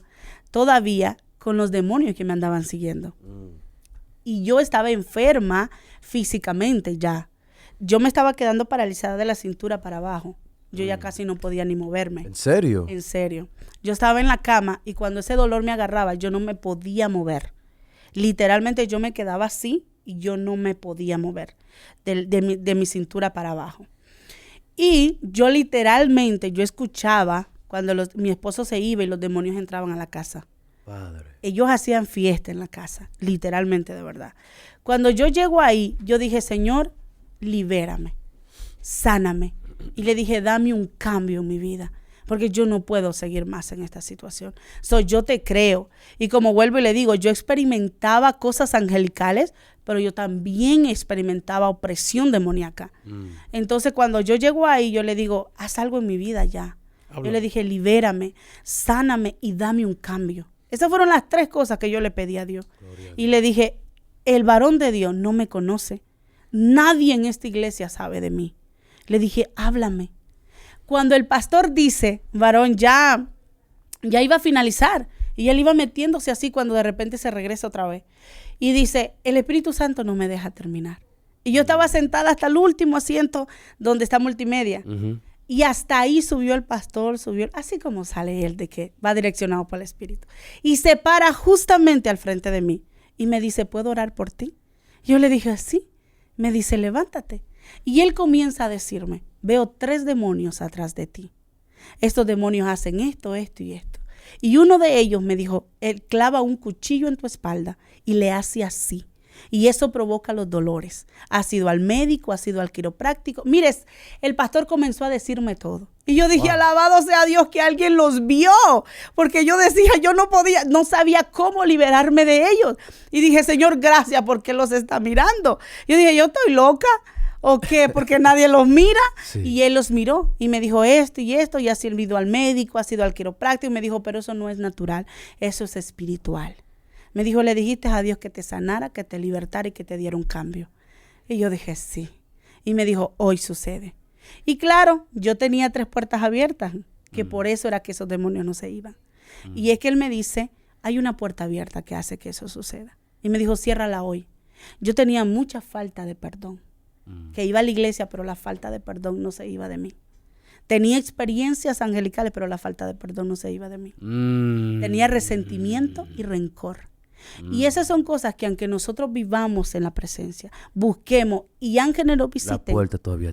todavía con los demonios que me andaban siguiendo. Y yo estaba enferma físicamente ya. Yo me estaba quedando paralizada de la cintura para abajo. Yo ya casi no podía ni moverme. ¿En serio? En serio. Yo estaba en la cama y cuando ese dolor me agarraba, yo no me podía mover. Literalmente yo me quedaba así y yo no me podía mover de mi cintura para abajo. Y yo literalmente, yo escuchaba cuando mi esposo se iba y los demonios entraban a la casa. Padre. Ellos hacían fiesta en la casa, literalmente, de verdad. Cuando yo llego ahí, yo dije, Señor, libérame, sáname. Y le dije, dame un cambio en mi vida, porque yo no puedo seguir más en esta situación. Yo te creo. Y como vuelvo y le digo, yo experimentaba cosas angelicales, pero yo también experimentaba opresión demoníaca. Entonces, cuando yo llego ahí, yo le digo, haz algo en mi vida ya. Yo le dije, libérame, sáname y dame un cambio. Esas fueron las 3 cosas que yo le pedí a Dios. Y le dije, el varón de Dios no me conoce. Nadie en esta iglesia sabe de mí. Le dije, háblame. Cuando el pastor dice, varón, ya iba a finalizar. Y él iba metiéndose así cuando de repente se regresa otra vez. Y dice, el Espíritu Santo no me deja terminar. Y yo estaba sentada hasta el último asiento donde está multimedia. Y hasta ahí subió el pastor, así como sale él de que va direccionado por el Espíritu. Y se para justamente al frente de mí. Y me dice, ¿puedo orar por ti? Yo le dije, sí. Me dice, levántate. Y él comienza a decirme, veo 3 demonios atrás de ti. Estos demonios hacen esto, esto y esto. Y uno de ellos me dijo, él clava un cuchillo en tu espalda y le hace así. Y eso provoca los dolores. Has ido al médico, has ido al quiropráctico. Mires, el pastor comenzó a decirme todo. Y yo dije, alabado sea Dios que alguien los vio. Porque yo decía, yo no sabía cómo liberarme de ellos. Y dije, Señor, gracias porque los está mirando. Yo dije, yo estoy loca. ¿O qué? Porque nadie los mira. Sí. Y él los miró y me dijo esto y esto. Y has ido al médico, has ido al quiropráctico. Y me dijo, pero eso no es natural. Eso es espiritual. Me dijo, le dijiste a Dios que te sanara, que te libertara y que te diera un cambio. Y yo dije, sí. Y me dijo, hoy sucede. Y claro, yo tenía 3 puertas abiertas, que por eso era que esos demonios no se iban. Y es que él me dice, hay una puerta abierta que hace que eso suceda. Y me dijo, ciérrala hoy. Yo tenía mucha falta de perdón, que iba a la iglesia, pero la falta de perdón no se iba de mí. Tenía experiencias angelicales, pero la falta de perdón no se iba de mí. Tenía resentimiento y rencor. Y esas son cosas que aunque nosotros vivamos en la presencia, busquemos y ángeles nos visiten,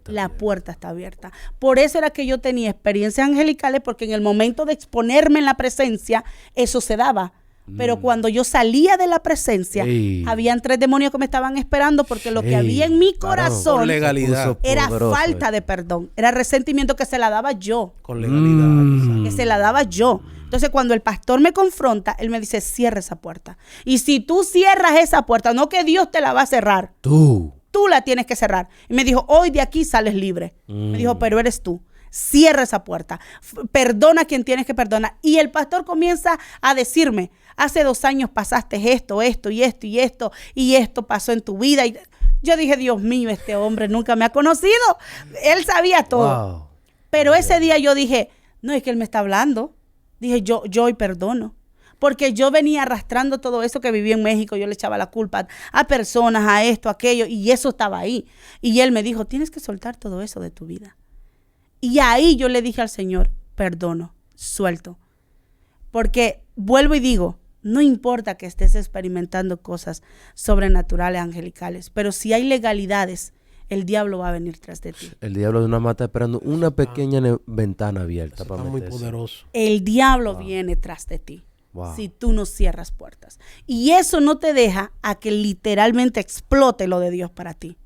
la puerta está abierta. Por eso era que yo tenía experiencias angelicales, porque en el momento de exponerme en la presencia, eso se daba. Pero cuando yo salía de la presencia, habían 3 demonios que me estaban esperando, porque lo que había en mi corazón era falta de perdón, era resentimiento que se la daba yo. Con legalidad. Que se la daba yo. Entonces, cuando el pastor me confronta, él me dice, cierra esa puerta. Y si tú cierras esa puerta, no que Dios te la va a cerrar. Tú la tienes que cerrar. Y me dijo, hoy de aquí sales libre. Me dijo, pero eres tú. Cierra esa puerta. Perdona a quien tienes que perdonar. Y el pastor comienza a decirme, hace 2 años pasaste esto y esto pasó en tu vida. Y yo dije, Dios mío, este hombre nunca me ha conocido. Él sabía todo. Wow. Pero ese día yo dije, no, es que él me está hablando. Dije, yo hoy perdono. Porque yo venía arrastrando todo eso que viví en México. Yo le echaba la culpa a personas, a esto, a aquello. Y eso estaba ahí. Y él me dijo, tienes que soltar todo eso de tu vida. Y ahí yo le dije al Señor, perdono, suelto. Porque vuelvo y digo, no importa que estés experimentando cosas sobrenaturales, angelicales. Pero si hay legalidades, el diablo va a venir tras de ti. El diablo de una mata esperando una pequeña ventana abierta. Está muy poderoso. El diablo viene tras de ti. Si tú no cierras puertas. Y eso no te deja a que literalmente explote lo de Dios para ti.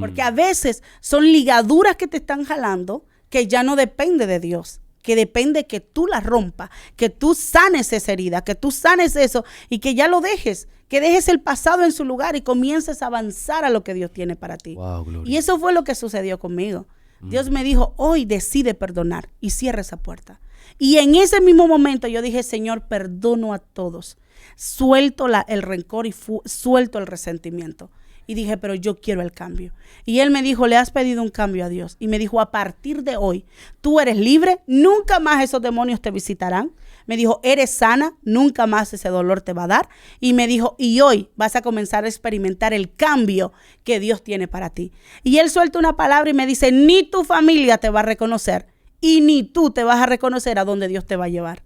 Porque a veces son ligaduras que te están jalando que ya no depende de Dios. Que depende que tú la rompas, que tú sanes esa herida, que tú sanes eso y que ya lo dejes. Que dejes el pasado en su lugar y comiences a avanzar a lo que Dios tiene para ti. Y eso fue lo que sucedió conmigo. Dios me dijo, hoy decide perdonar y cierra esa puerta. Y en ese mismo momento yo dije, Señor, perdono a todos. Suelto el rencor y suelto el resentimiento. Y dije, pero yo quiero el cambio. Y él me dijo, le has pedido un cambio a Dios. Y me dijo, a partir de hoy, tú eres libre, nunca más esos demonios te visitarán. Me dijo, eres sana, nunca más ese dolor te va a dar. Y me dijo, y hoy vas a comenzar a experimentar el cambio que Dios tiene para ti. Y él suelta una palabra y me dice, ni tu familia te va a reconocer y ni tú te vas a reconocer a dónde Dios te va a llevar.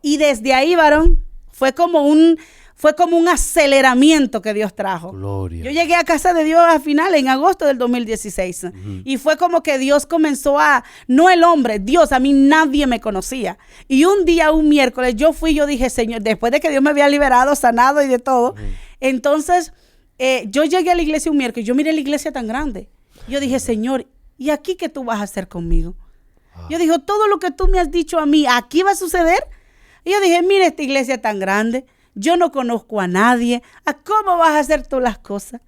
Y desde ahí, varón, fue como un aceleramiento que Dios trajo. Gloria. Yo llegué a casa de Dios al final, en agosto del 2016. Y fue como que Dios comenzó no el hombre, Dios, a mí nadie me conocía. Y un día, un miércoles, yo dije, Señor, después de que Dios me había liberado, sanado y de todo, entonces yo llegué a la iglesia un miércoles, yo miré la iglesia tan grande. Yo dije, Señor, ¿y aquí qué tú vas a hacer conmigo? Yo dije, todo lo que tú me has dicho a mí, ¿aquí va a suceder? Y yo dije, mira esta iglesia tan grande. Yo no conozco a nadie. ¿A cómo vas a hacer tú las cosas?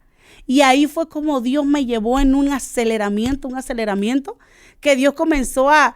Y ahí fue como Dios me llevó en un aceleramiento que Dios comenzó a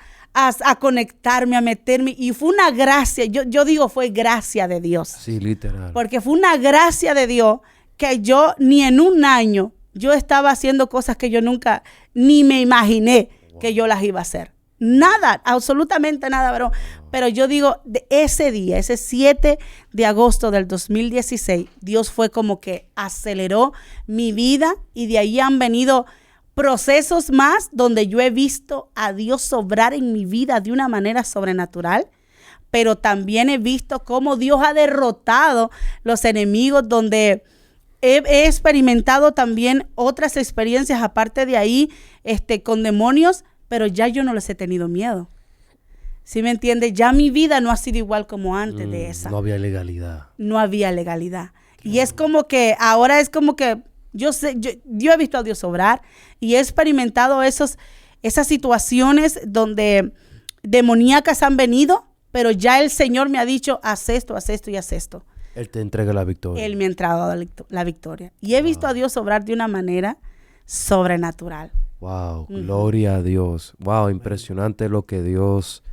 conectarme, a meterme. Y fue una gracia. Yo digo, fue gracia de Dios. Sí, literal. Porque fue una gracia de Dios que yo ni en un año yo estaba haciendo cosas que yo nunca ni me imaginé que yo las iba a hacer. Nada, absolutamente nada, pero yo digo, de ese día, ese 7 de agosto del 2016, Dios fue como que aceleró mi vida y de ahí han venido procesos más donde yo he visto a Dios obrar en mi vida de una manera sobrenatural, pero también he visto cómo Dios ha derrotado los enemigos, donde he experimentado también otras experiencias aparte de ahí, con demonios, pero ya yo no les he tenido miedo. ¿Sí me entiende? Ya mi vida no ha sido igual como antes de esa. No había legalidad. No había legalidad. Y es como que, ahora es como que, yo he visto a Dios obrar y he experimentado esas situaciones donde demoníacas han venido, pero ya el Señor me ha dicho, haz esto y haz esto. Él te entrega la victoria. Él me ha entregado la victoria. Y he visto a Dios obrar de una manera sobrenatural. Wow, gloria a Dios. Wow, impresionante lo que Dios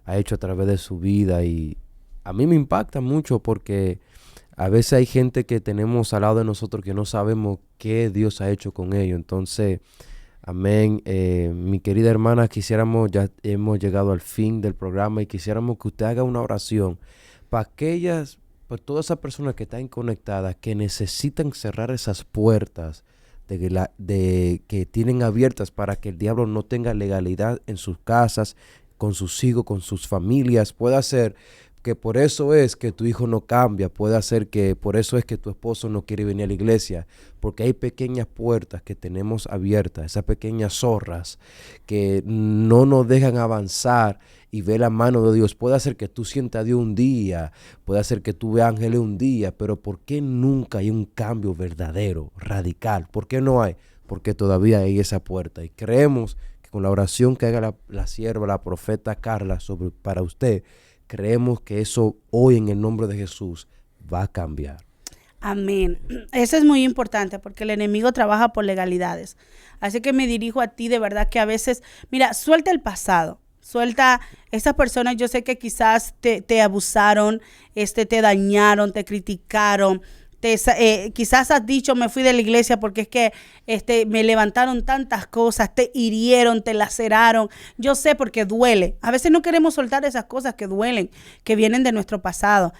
ha hecho a través de su vida. Y a mí me impacta mucho porque a veces hay gente que tenemos al lado de nosotros que no sabemos qué Dios ha hecho con ellos. Entonces, amén. Mi querida hermana, ya hemos llegado al fin del programa y quisiéramos que usted haga una oración para todas esas personas que están conectadas, que necesitan cerrar esas puertas que tienen abiertas para que el diablo no tenga legalidad en sus casas, con sus hijos, con sus familias. Puede ser que por eso es que tu hijo no cambia, puede ser que por eso es que tu esposo no quiere venir a la iglesia, porque hay pequeñas puertas que tenemos abiertas, esas pequeñas zorras que no nos dejan avanzar y ver la mano de Dios. Puede ser que tú sientas a Dios un día, puede ser que tú veas ángeles un día, pero ¿por qué nunca hay un cambio verdadero, radical? ¿Por qué no hay? Porque todavía hay esa puerta y creemos que con la oración que haga la sierva, la profeta Carla para usted, creemos que eso hoy en el nombre de Jesús va a cambiar. Amén. Eso es muy importante porque el enemigo trabaja por legalidades. Así que me dirijo a ti de verdad que a veces, mira, suelta el pasado. Suelta esas personas, yo sé que quizás te abusaron, te dañaron, te criticaron. Quizás has dicho, me fui de la iglesia porque es que me levantaron tantas cosas, te hirieron, te laceraron. Yo sé porque duele. A veces no queremos soltar esas cosas que duelen, que vienen de nuestro pasado.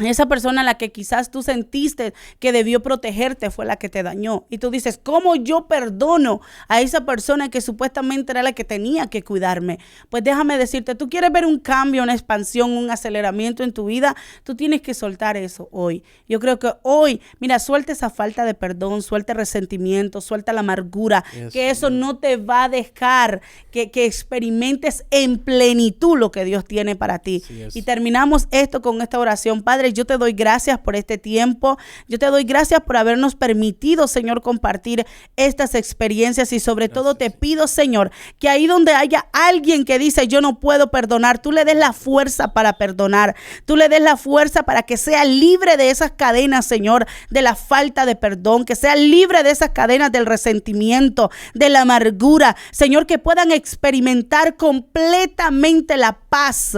Esa persona a la que quizás tú sentiste que debió protegerte fue la que te dañó. Y tú dices, ¿cómo yo perdono a esa persona que supuestamente era la que tenía que cuidarme? Pues déjame decirte, tú quieres ver un cambio, una expansión, un aceleramiento en tu vida, tú tienes que soltar eso hoy. Yo creo que hoy, mira, suelta esa falta de perdón, suelta el resentimiento, suelta la amargura, que eso no te va a dejar que experimentes en plenitud lo que Dios tiene para ti. Y terminamos esto con esta oración. Padre, yo te doy gracias por este tiempo. Yo te doy gracias por habernos permitido, Señor, compartir estas experiencias y sobre todo te pido, Señor, que ahí donde haya alguien que dice yo no puedo perdonar, tú le des la fuerza para perdonar. Tú le des la fuerza para que sea libre de esas cadenas, Señor, de la falta de perdón, que sea libre de esas cadenas del resentimiento, de la amargura. Señor, que puedan experimentar completamente la paz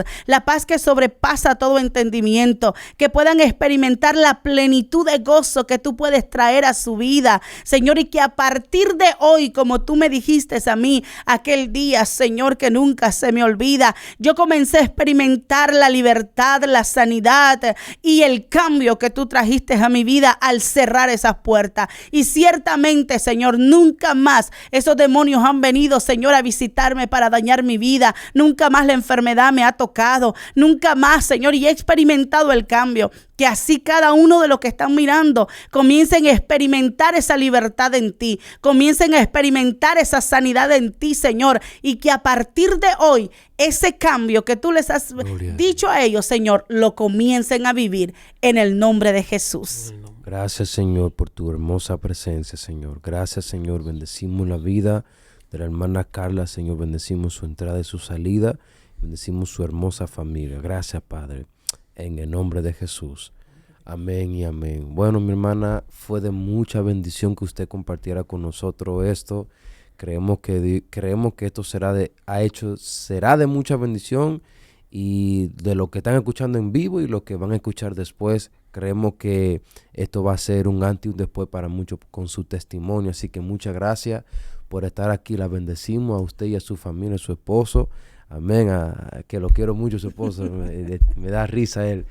que sobrepasa todo entendimiento, que puedan experimentar la plenitud de gozo que tú puedes traer a su vida, Señor, y que a partir de hoy, como tú me dijiste a mí aquel día, Señor, que nunca se me olvida, yo comencé a experimentar la libertad, la sanidad y el cambio que tú trajiste a mi vida al cerrar esas puertas. Y ciertamente, Señor, nunca más esos demonios han venido, Señor, a visitarme para dañar mi vida. Nunca más la enfermedad me ha tocado. Nunca más, Señor, y he experimentado el cambio. Que así cada uno de los que están mirando comiencen a experimentar esa libertad en ti, comiencen a experimentar esa sanidad en ti, Señor, y que a partir de hoy ese cambio que tú les has dicho a ellos, Señor, lo comiencen a vivir en el nombre de Jesús. Gracias, Señor, por tu hermosa presencia, Señor. Gracias, Señor. Bendecimos la vida de la hermana Carla, Señor. Bendecimos su entrada y su salida. Bendecimos su hermosa familia. Gracias, Padre. En el nombre de Jesús. Amén y amén. Bueno, mi hermana, fue de mucha bendición que usted compartiera con nosotros esto. Creemos que esto será de mucha bendición, y de lo que están escuchando en vivo y lo que van a escuchar después, creemos que esto va a ser un antes y un después para muchos con su testimonio. Así que muchas gracias por estar aquí. La bendecimos a usted y a su familia, a su esposo. Amén, que lo quiero mucho, su esposo, me da risa él,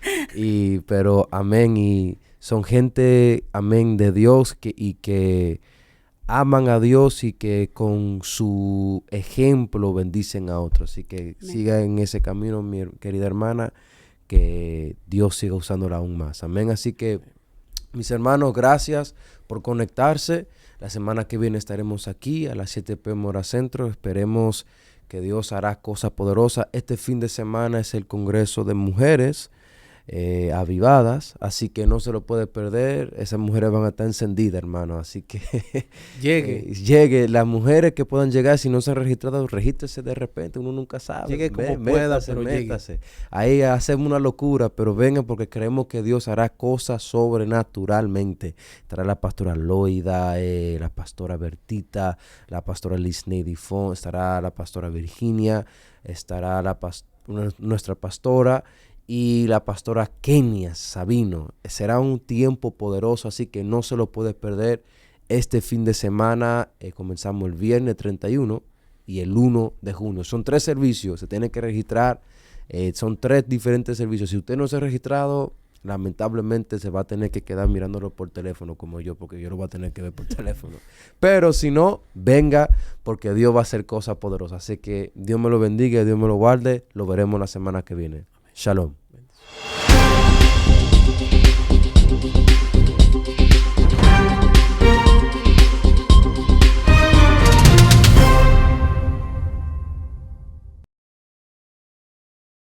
pero amén, y son gente, amén, de Dios que aman a Dios y que con su ejemplo bendicen a otros. Así que siga en ese camino, mi querida hermana, que Dios siga usándola aún más. Amén. Así que, mis hermanos, gracias por conectarse. La semana que viene estaremos aquí a las 7 p.m. hora centro. Esperemos que Dios hará cosas poderosas. Este fin de semana es el Congreso de Mujeres avivadas, así que no se lo puede perder. Esas mujeres van a estar encendidas, hermano, así que llegue. Las mujeres que puedan llegar, si no se han registrado, regístrese de repente, uno nunca sabe. Llegue como pueda, pero métase. llegue. Ahí hacemos una locura, pero vengan porque creemos que Dios hará cosas sobrenaturalmente. Estará la pastora Loida, la pastora Bertita, la pastora Liz Nedifon, estará la pastora Virginia, estará nuestra pastora y la pastora Kenia Sabino. Será un tiempo poderoso, así que no se lo puedes perder. Este fin de semana comenzamos el viernes 31 y el 1 de junio. Son 3 servicios, se tiene que registrar. Son 3 diferentes servicios. Si usted no se ha registrado, lamentablemente se va a tener que quedar mirándolo por teléfono como yo, porque yo lo voy a tener que ver por teléfono. Pero si no, venga, porque Dios va a hacer cosas poderosas. Así que Dios me lo bendiga, Dios me lo guarde. Lo veremos la semana que viene. Shalom.